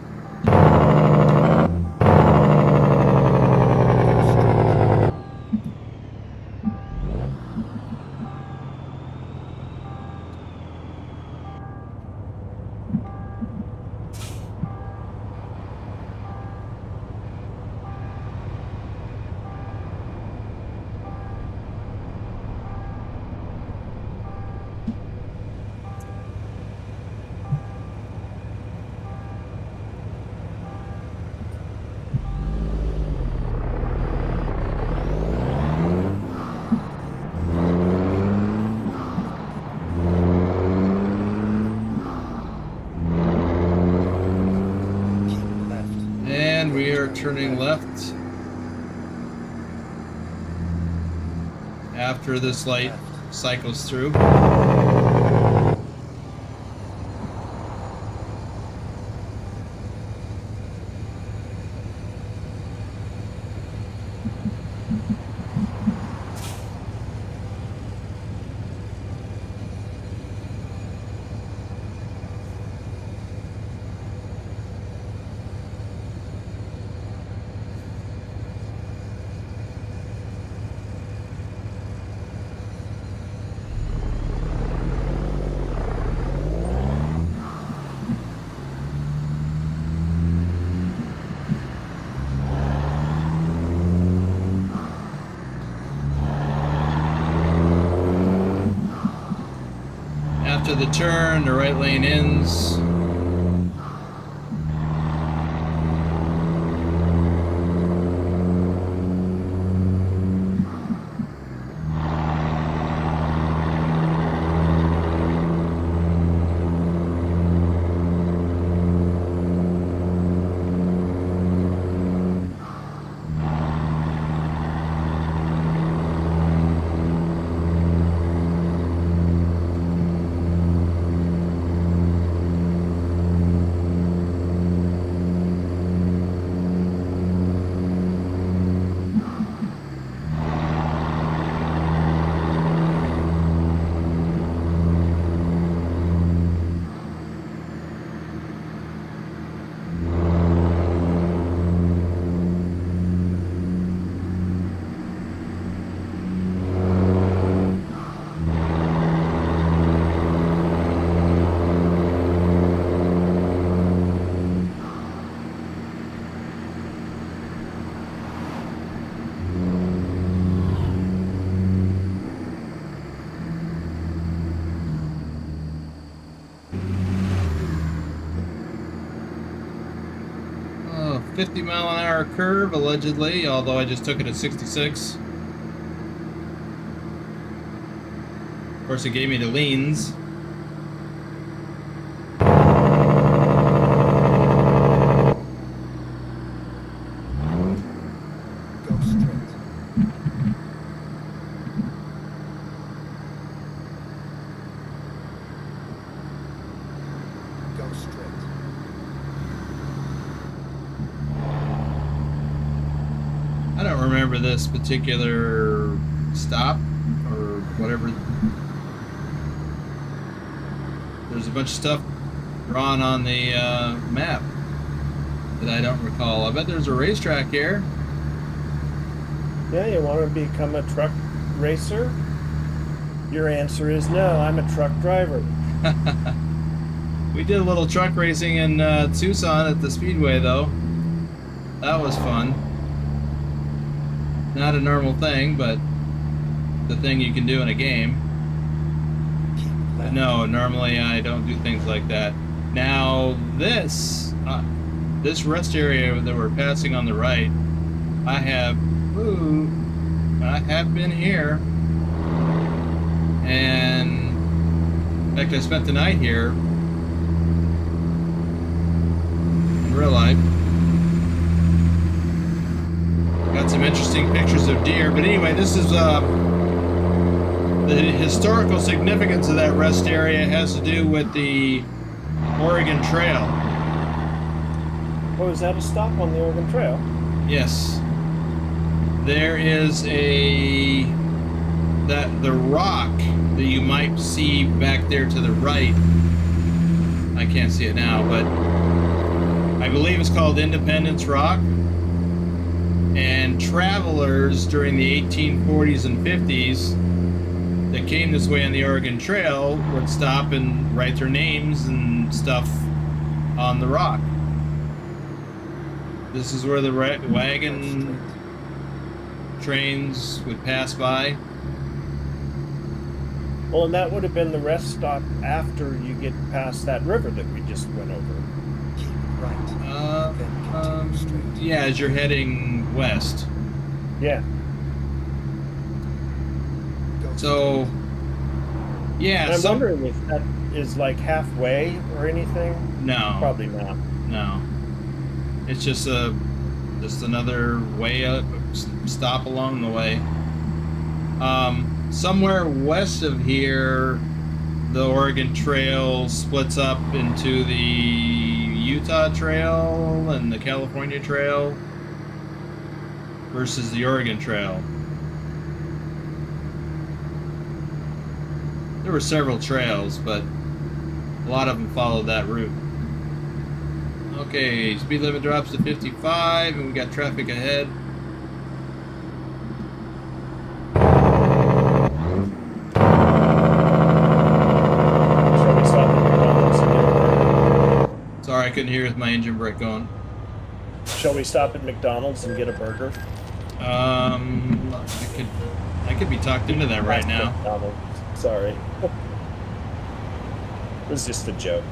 Keep left. And we are turning left after this light cycles through. After the turn, the right lane ends. Oh, 50-mile-an-hour curve, allegedly, although I just took it at 66. Of course, it gave me the leans. Go straight. Go straight. I don't remember this particular stop or whatever. There's a bunch of stuff drawn on the map that I don't recall. I bet there's a racetrack here. Yeah, you want to become a truck racer? Your answer is no, I'm a truck driver. We did a little truck racing in Tucson at the Speedway, though. That was fun. Not a normal thing, but the thing you can do in a game. Keep But left. no, normally I don't do things like that. Now this rest area that we're passing on the right, I have been here, and in fact I spent the night here in real life. Got some interesting pictures of deer, but anyway, this is the historical significance of that rest area has to do with the Oregon Trail. Oh, is that a stop on the Oregon Trail? Yes. There is a that the rock that you might see back there to the right, I can't see it now, but I believe it's called Independence Rock. And travelers during the 1840s and 50s that came this way on the Oregon Trail would stop and write their names and stuff on the rock. This is where the wagon trains would pass by. Well, and that would have been the rest stop after you get past that river that we just went over. Keep right. Then continue straight. Yeah, as you're heading west. Yeah. Go So, straight. yeah. And I'm wondering if that is like halfway or anything. No. Probably not. No. It's just another way up, stop along the way. Somewhere west of here, the Oregon Trail splits up into the Utah Trail and the California Trail versus the Oregon Trail. There were several trails, but a lot of them followed that route. Okay, speed limit drops to 55, and we got traffic ahead. Shall we stop at McDonald's and get a burger? Sorry, I couldn't hear with my engine brake going. Shall we stop at McDonald's and get a burger? I could be talked into that right now. McDonald's. Sorry. It was just a joke.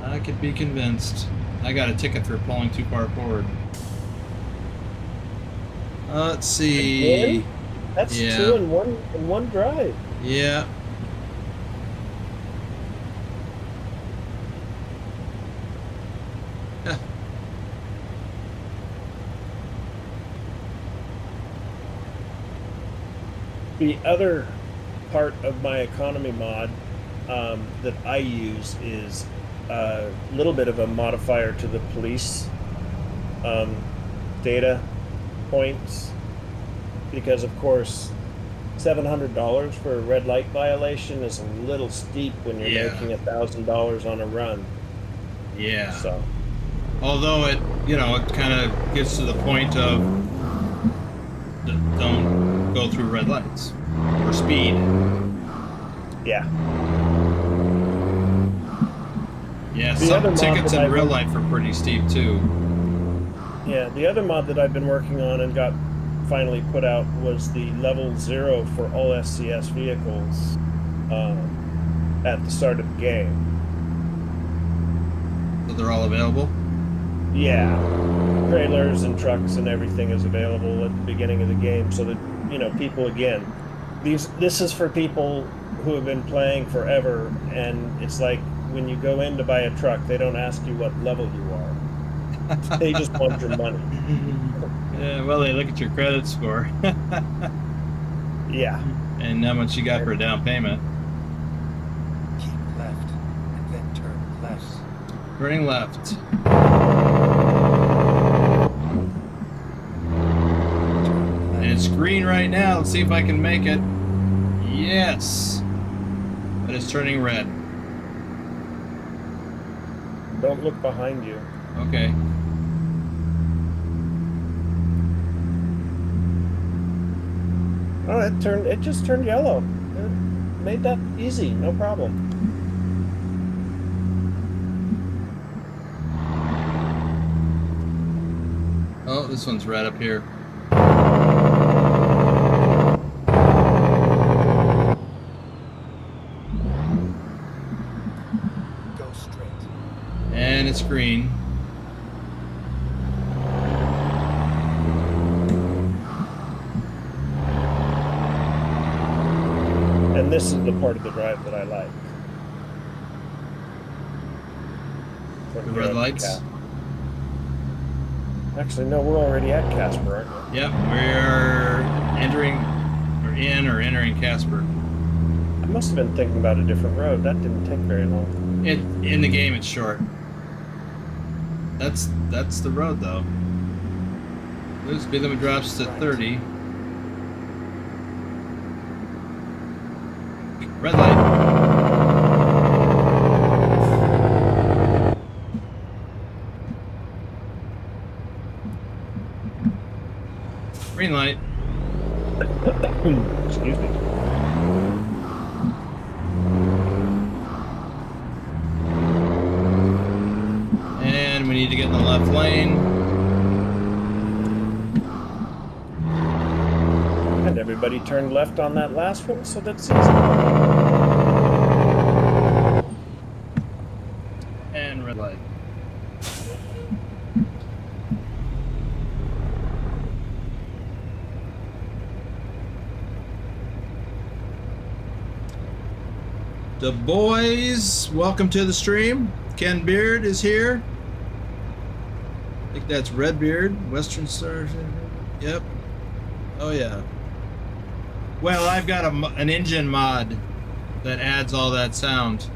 I could be convinced. I got a ticket for pulling too far forward. Let's see. Again? That's Yeah. 2 in one drive. Yeah. Yeah. The other part of my economy mod that I use is a little bit of a modifier to the police data points, because of course $700 for a red light violation is a little steep when you're Yeah. making $1,000 on a run. Yeah. So Although it kind of gets to the point of don't go through red lights or speed. yeah. Yeah, The other some mod tickets that in real I've- life are pretty steep too. Yeah, the other mod that I've been working on and got finally put out was the level 0 for all SCS vehicles at the start of the game. So they're all available. Yeah, trailers and trucks and everything is available at the beginning of the game, so that people, again, this is for people who have been playing forever, and it's like when you go in to buy a truck, they don't ask you what level you are. They just want your money. Yeah, well, they look at your credit score Yeah. and how much you got for a down payment. Keep left. And then turn left. Turning left. Turn left. And it's green right now. Let's see if I can make it. Yes. But it's turning red. Don't look behind you. Okay. Oh, it just turned yellow. It made that easy, no problem. Oh, this one's red up here. Go straight. And it's green. And this is the part of the drive that I like. The red lights. Actually, no, we're already at Casper, aren't we? Yep, we're entering Casper. I must have been thinking about a different road. That didn't take very long. In the game, it's short. That's the road though. The speed limit drops to 30. Red light. Green light. Excuse me. And we need to get in the left lane. And everybody turned left on that last one, so that's easy. And red light. The boys, welcome to the stream. Ken Beard is here. I think that's Redbeard, Western Stars. Yep. Oh yeah. Well, I've got an engine mod that adds all that sound.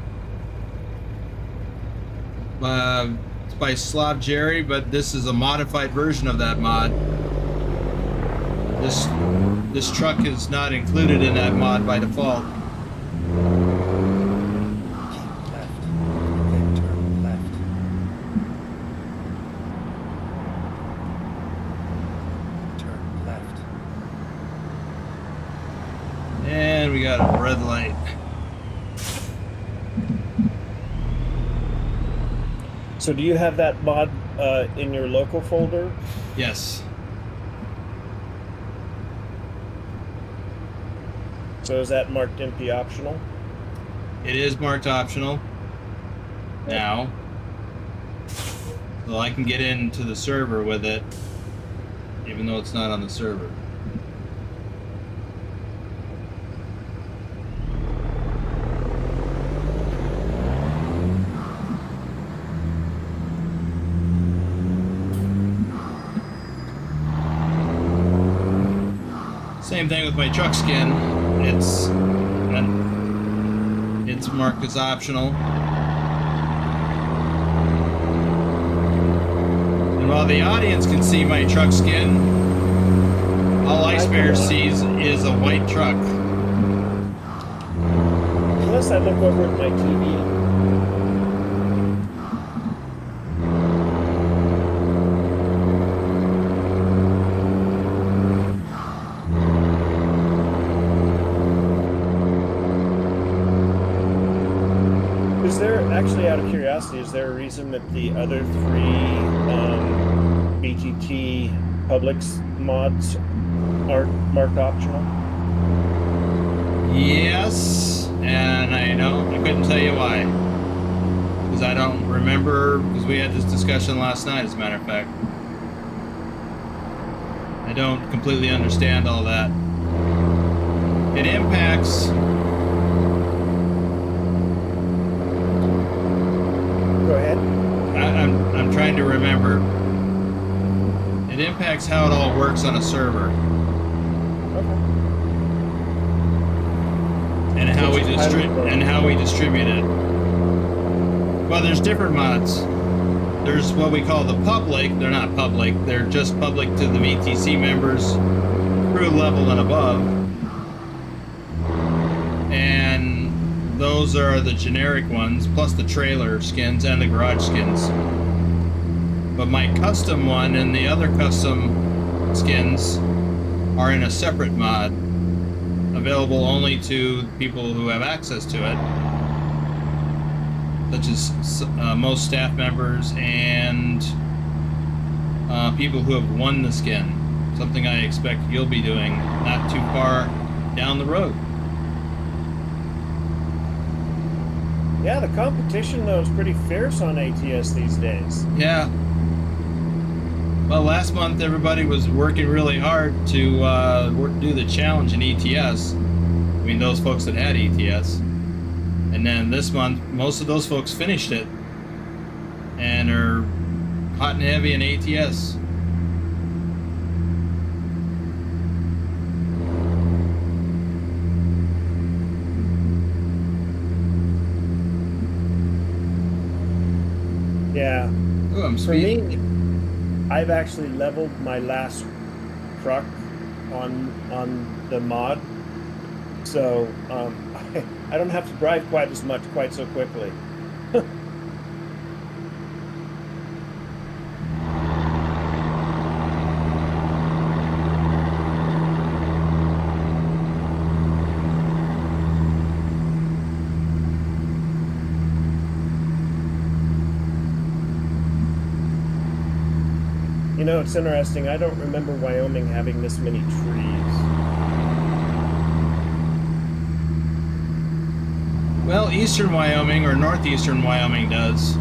It's by Slav Jerry, but this is a modified version of that mod. This truck is not included in that mod by default. Keep left, and then turn left. Turn left. And we got a red light. So do you have that mod in your local folder? Yes. So is that marked MP optional? It is marked optional now. So I can get into the server with it, even though it's not on the server. Same thing with my truck skin. It's marked as optional. And while the audience can see my truck skin, all Ice Bear sees is a white truck. Unless I look over at my TV. Is there, actually out of curiosity, is there a reason that the other three BGT Publix mods aren't marked optional? Yes, and I couldn't tell you why. Because I don't remember, because we had this discussion last night, as a matter of fact. I don't completely understand all that. It impacts... Go ahead. I'm trying to remember. It impacts how it all works on a server. Okay. And how we distribute it. Well, there's different mods. There's what we call the public. They're not public. They're just public to the VTC members, crew level and above. And those are the generic ones, plus the trailer skins and the garage skins. But my custom one and the other custom skins are in a separate mod, available only to people who have access to it, such as most staff members and people who have won the skin, something I expect you'll be doing not too far down the road. Yeah, the competition though is pretty fierce on ATS these days. Yeah. Well, last month everybody was working really hard to do the challenge in ETS. I mean, those folks that had ETS. And then this month, most of those folks finished it and are hot and heavy in ATS. Yeah. Oh, I'm For me, speeding. I've actually leveled my last truck on the mod, so I don't have to drive quite as much quite so quickly. You know, it's interesting. I don't remember Wyoming having this many trees. Well, eastern Wyoming or northeastern Wyoming does.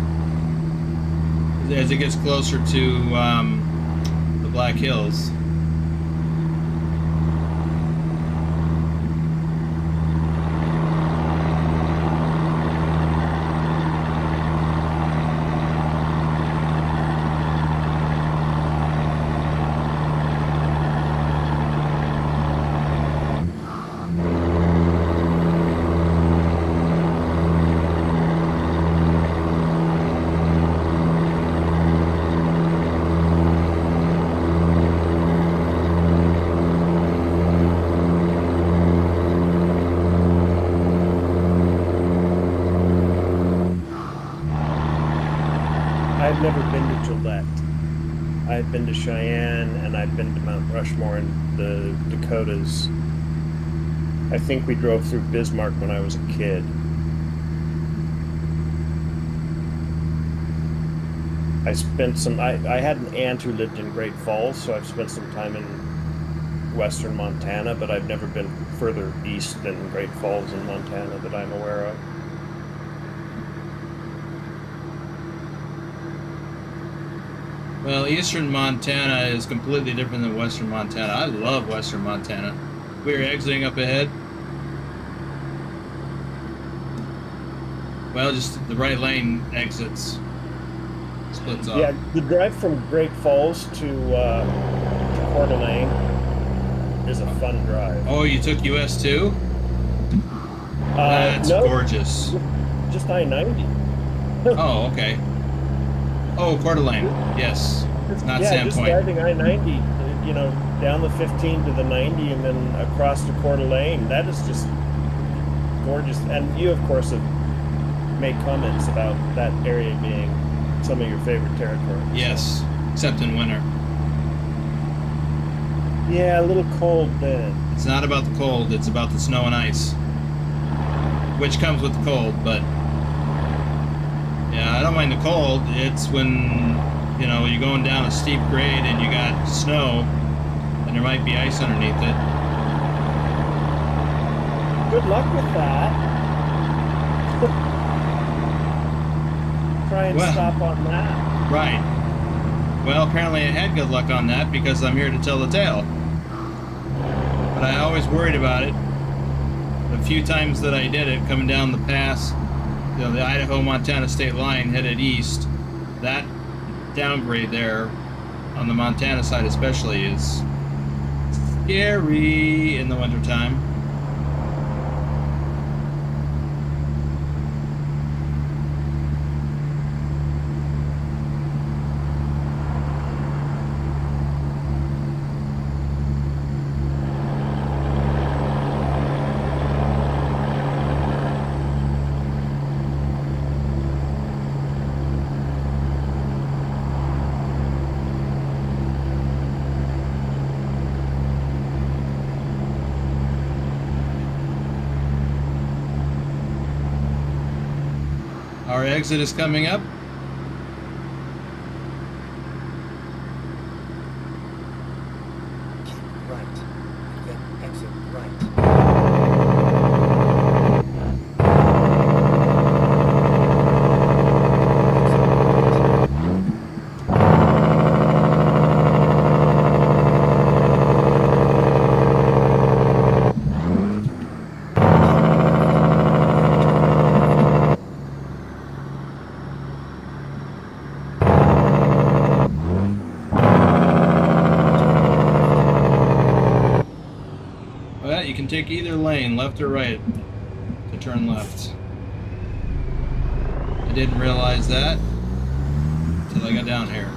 As it gets closer to the Black Hills. I've never been to Gillette. I've been to Cheyenne and I've been to Mount Rushmore in the Dakotas. I think we drove through Bismarck when I was a kid. I had an aunt who lived in Great Falls, so I've spent some time in western Montana, but I've never been further east than Great Falls in Montana that I'm aware of. Well, eastern Montana is completely different than western Montana. I love western Montana. We're exiting up ahead. Well, just the right lane exits. Splits off. Yeah, the drive from Great Falls to Coeur d'Alene is a fun drive. Oh, you took US 2? That's no, gorgeous. just I-90. Oh, okay. Oh, Coeur d'Alene. Yes. Not Yeah, just Sandpoint. driving I-90, you know, down the 15 to the 90 and then across to Coeur d'Alene. That is just gorgeous. And you, of course, have made comments about that area being some of your favorite territory. Yes, except in winter. Yeah, a little cold then. It's not about the cold, it's about the snow and ice. Which comes with the cold, but yeah, I don't mind the cold. It's when, you know, you're going down a steep grade and you got snow and there might be ice underneath it. Good luck with that. Try and Well, stop on that. Right. Well, apparently I had good luck on that because I'm here to tell the tale. But I always worried about it. The few times that I did it, coming down the pass, you know, the Idaho-Montana state line headed east, that downgrade there on the Montana side especially is scary in the wintertime. Our exit is coming up. Keep right, and then exit right. Well, you can take either lane, left or right, to turn left. I didn't realize that until I got down here.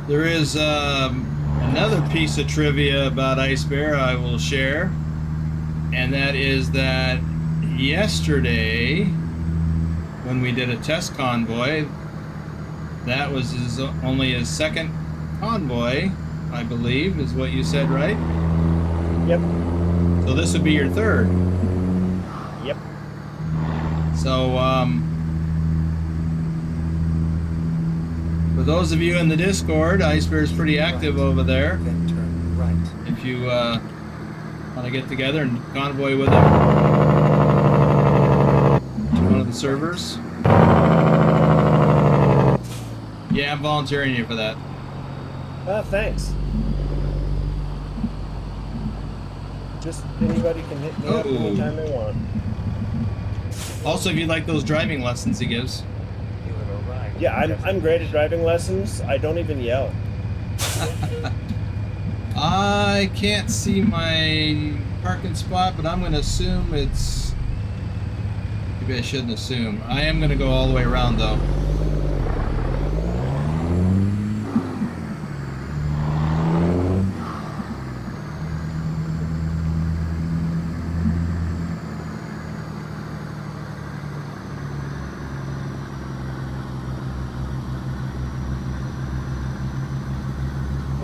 There is another piece of trivia about Ice Bear I will share, and that is that yesterday, when we did a test convoy, that was only his second convoy, I believe, is what you said, right? Yep. So this would be your third. Yep. So, for those of you in the Discord, Ice Bear is pretty active over there. Then turn right. If you want to get together and convoy with him to one of the servers. Yeah, I'm volunteering you for that. Thanks. Just anybody can hit me up anytime they want. Also, if you'd like those driving lessons he gives. You have arrived. Yeah, I'm great at driving lessons. I don't even yell. I can't see my parking spot, but I'm going to assume it's... Maybe I shouldn't assume. I am going to go all the way around, though.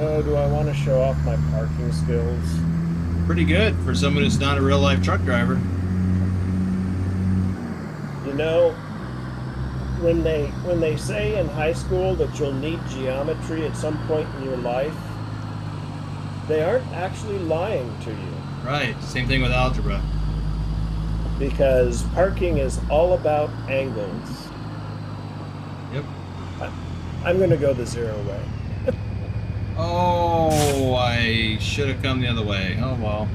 Oh, do I want to show off my parking skills? Pretty good for someone who's not a real-life truck driver. You know, when they say in high school that you'll need geometry at some point in your life, they aren't actually lying to you. Right, same thing with algebra. Because parking is all about angles. Yep. I'm going to go the zero way. Oh, I should have come the other way. Oh, well.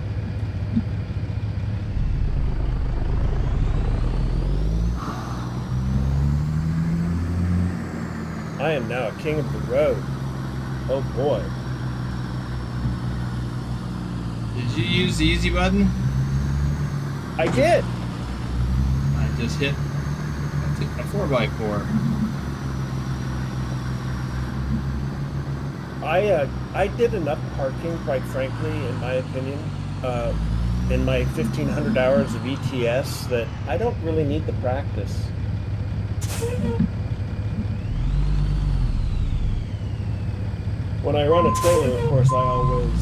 I am now a king of the road. Oh boy. Did you use the easy button? I did. I just hit a 4x4. I did enough parking, quite frankly, in my opinion, in my 1,500 hours of ETS that I don't really need the practice. When I run a trailer, of course, I always,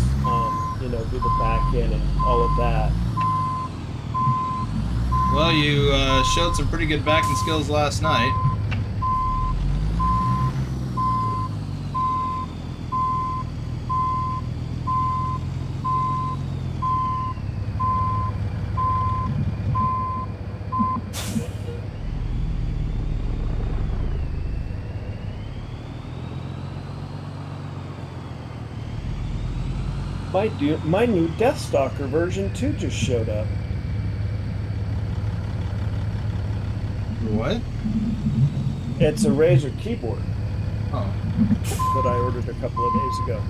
do the back end and all of that. Well, you showed some pretty good backing skills last night. My new Deathstalker version 2 just showed up. What? It's a Razer keyboard Oh. that I ordered a couple of days ago.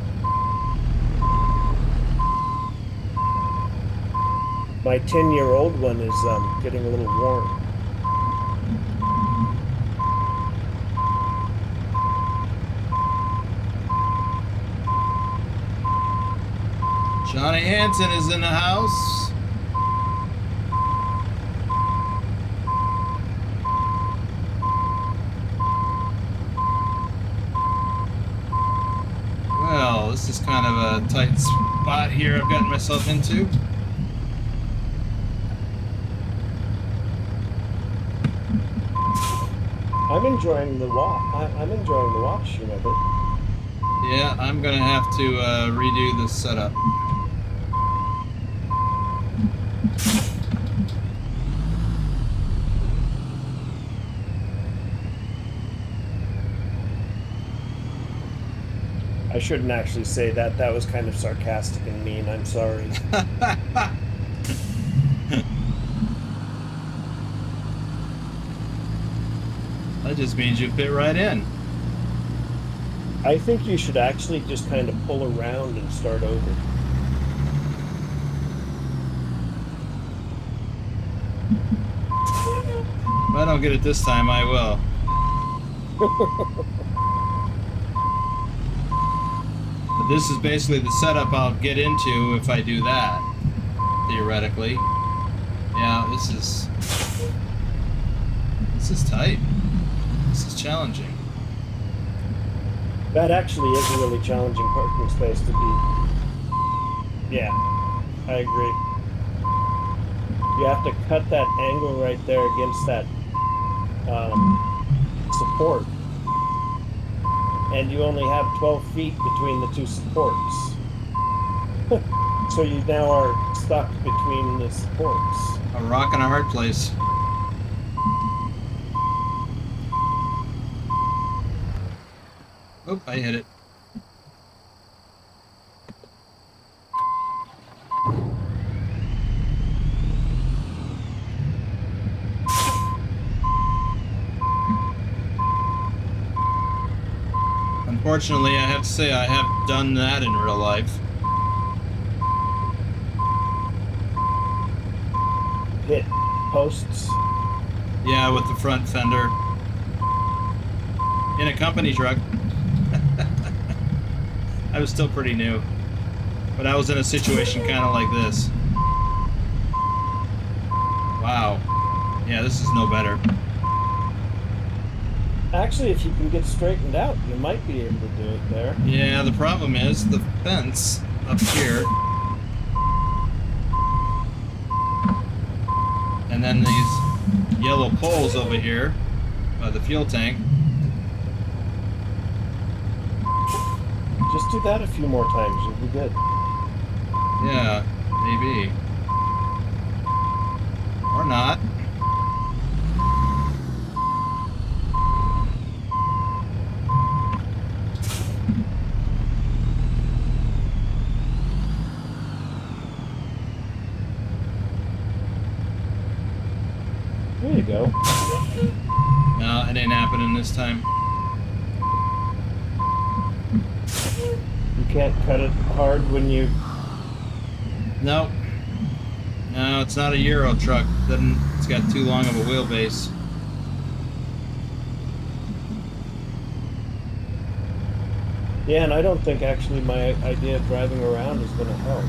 My 10-year-old one is getting a little worn. Johnny Hansen is in the house. Well, this is kind of a tight spot here I've gotten myself into. I'm enjoying the I'm enjoying the watching of it. Yeah, I'm gonna have to redo this setup. I shouldn't actually say that. That was kind of sarcastic and mean. I'm sorry. That just means you fit right in. I think you should actually just kind of pull around and start over. If I don't get it this time, I will. This is basically the setup I'll get into if I do that, theoretically. Yeah, this is tight. This is challenging. That actually is a really challenging parking space to be. Yeah, I agree. You have to cut that angle right there against that support. And you only have 12 feet between the two supports. So you now are stuck between the supports. A rock and a hard place. Oop, I hit it. Unfortunately, I have to say I have done that in real life. Hit posts. Yeah, with the front fender. In a company truck. I was still pretty new. But I was in a situation kind of like this. Wow. Yeah, this is no better. Actually, if you can get straightened out, you might be able to do it there. Yeah, the problem is the fence up here. And then these yellow poles over here by the fuel tank. Just do that a few more times, you'll be good. Yeah, maybe. Or not. There you go. No, it ain't happening this time. You can't cut it hard when you... Nope. No, it's not a Euro truck. It's got too long of a wheelbase. Yeah, and I don't think actually my idea of driving around is going to help.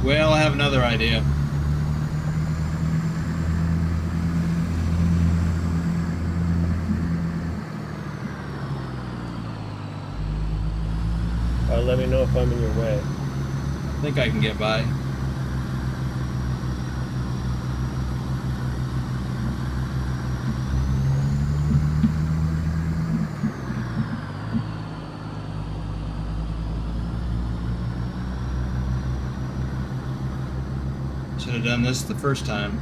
Well, I have another idea. Let me know if I'm in your way. I think I can get by. Should have done this the first time.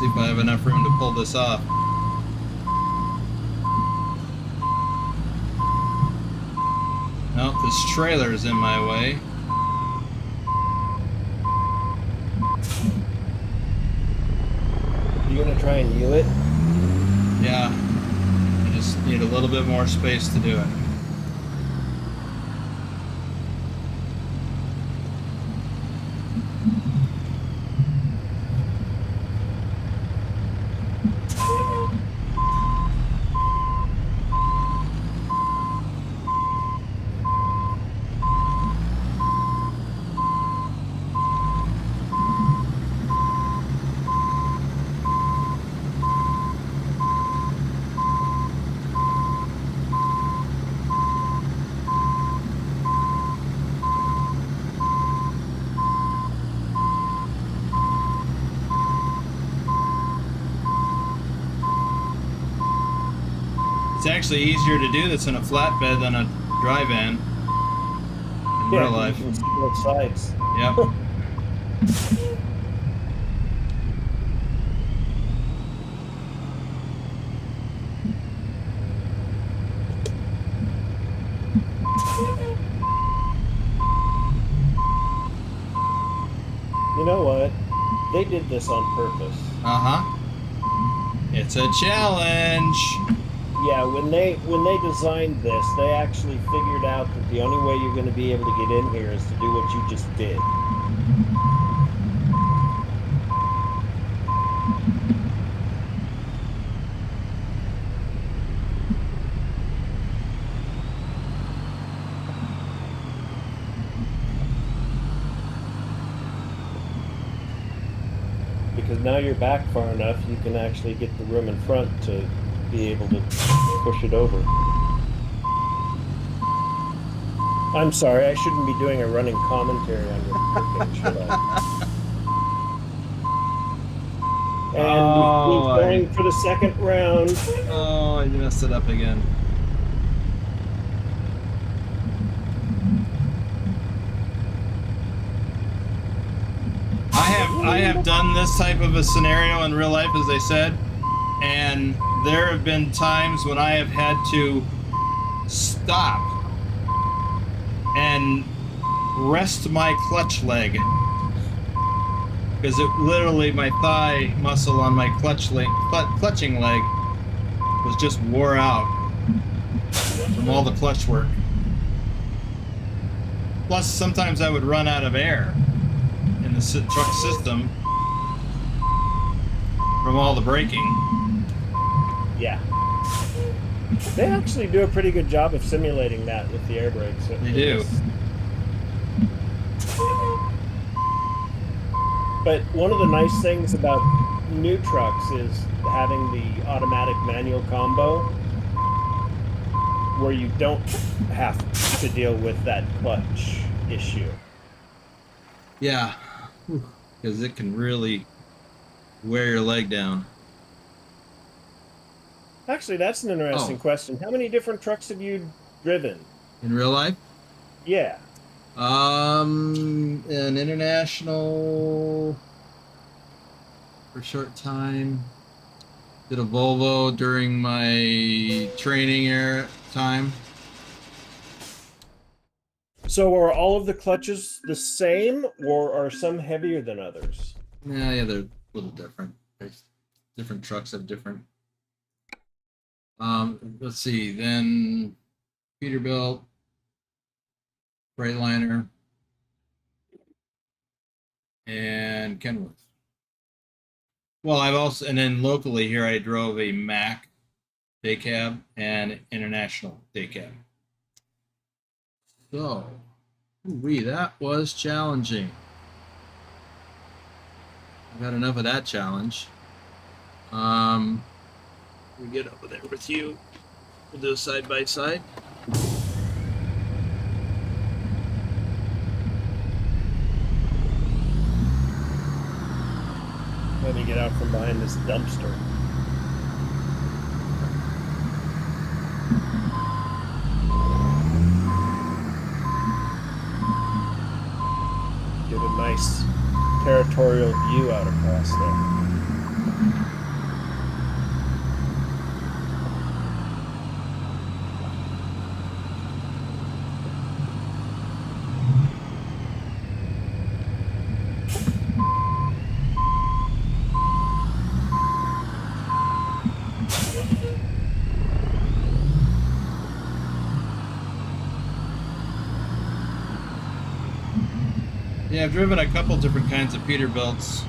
See if I have enough room to pull this off. Nope, this trailer is in my way. You gonna try and U it? Yeah, I just need a little bit more space to do it. It's actually easier to do this in a flatbed than a dry van in real life. You can see both sides. Yep. You know what? They did this on purpose. Uh-huh. It's a challenge. Yeah, when they designed this, they actually figured out that the only way you're going to be able to get in here is to do what you just did. Because now you're back far enough, you can actually get the room in front to be able to push it over. I'm sorry, I shouldn't be doing a running commentary on your page, should I? And Oh, he's going for the second round. Oh, I messed it up again. I have done this type of a scenario in real life, as I said, and there have been times when I have had to stop and rest my clutch leg, because it literally, my thigh muscle on my clutching leg was just wore out from all the clutch work. Plus, sometimes I would run out of air in the truck system from all the braking. Yeah. They actually do a pretty good job of simulating that with the air brakes. They do. But one of the nice things about new trucks is having the automatic manual combo, where you don't have to deal with that clutch issue. Yeah, because it can really wear your leg down. Actually, that's an interesting question. How many different trucks have you driven? In real life? Yeah. An international for a short time. Did a Volvo during my training era time. So are all of the clutches the same, or are some heavier than others? Yeah, they're a little different. Different trucks have different. Let's see. Then Peterbilt, Freightliner, and Kenworth. Well, I've also, and then locally here, I drove a Mack day cab and international day cab. So, that was challenging. I've had enough of that challenge. We get over there with you. We'll do a side by side. Let me get out from behind this dumpster. Get a nice territorial view out across there. Yeah, I've driven a couple different kinds of Peterbilts.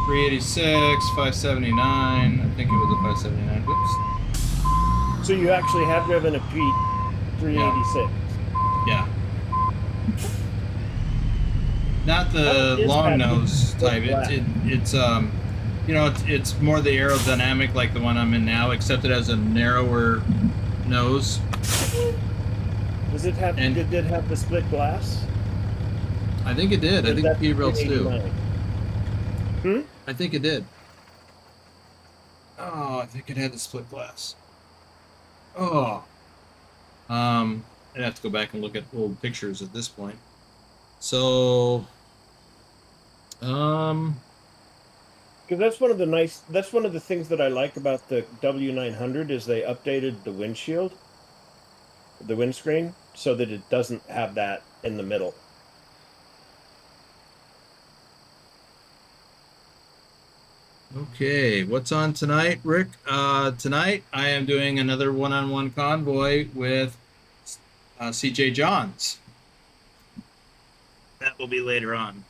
386, 579. I think it was a 579. Whoops. So you actually have driven a Pete 386? Yeah. Not the long nose type. It's you know, it's more the aerodynamic like the one I'm in now, except it has a narrower nose. Does it have? Did it have the split glass? I think it did. I think Peterbilts do. Hmm? I think it did. Oh, I think it had the split glass. Oh. I'd have to go back and look at old pictures at this point. So, because that's one of the things that I like about the W900 is they updated the windscreen, so that it doesn't have that in the middle. Okay, what's on tonight, Rick? Tonight I am doing another one-on-one convoy with CJ Johns. That will be later on.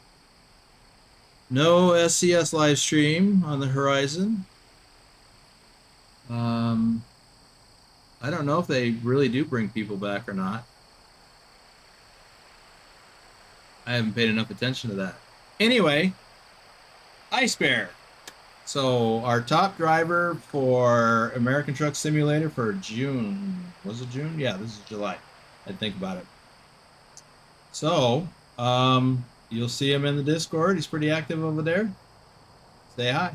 No SCS live stream on the horizon. I don't know if they really do bring people back or not. I haven't paid enough attention to that. Anyway, Ice Bear. So our top driver for American Truck Simulator for June. Was it June? Yeah, this is July. I think about it. So, you'll see him in the Discord. He's pretty active over there. Say hi.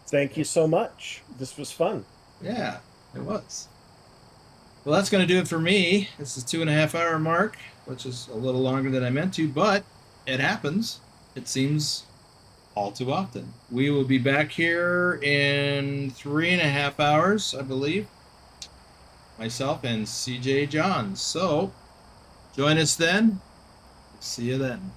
Thank you so much. This was fun. Yeah, it was. Well, that's going to do it for me. This is 2.5 hour mark, which is a little longer than I meant to, but it happens. It seems all too often. We will be back here in 3.5 hours, I believe. Myself and CJ Johns. So, join us then. See you then.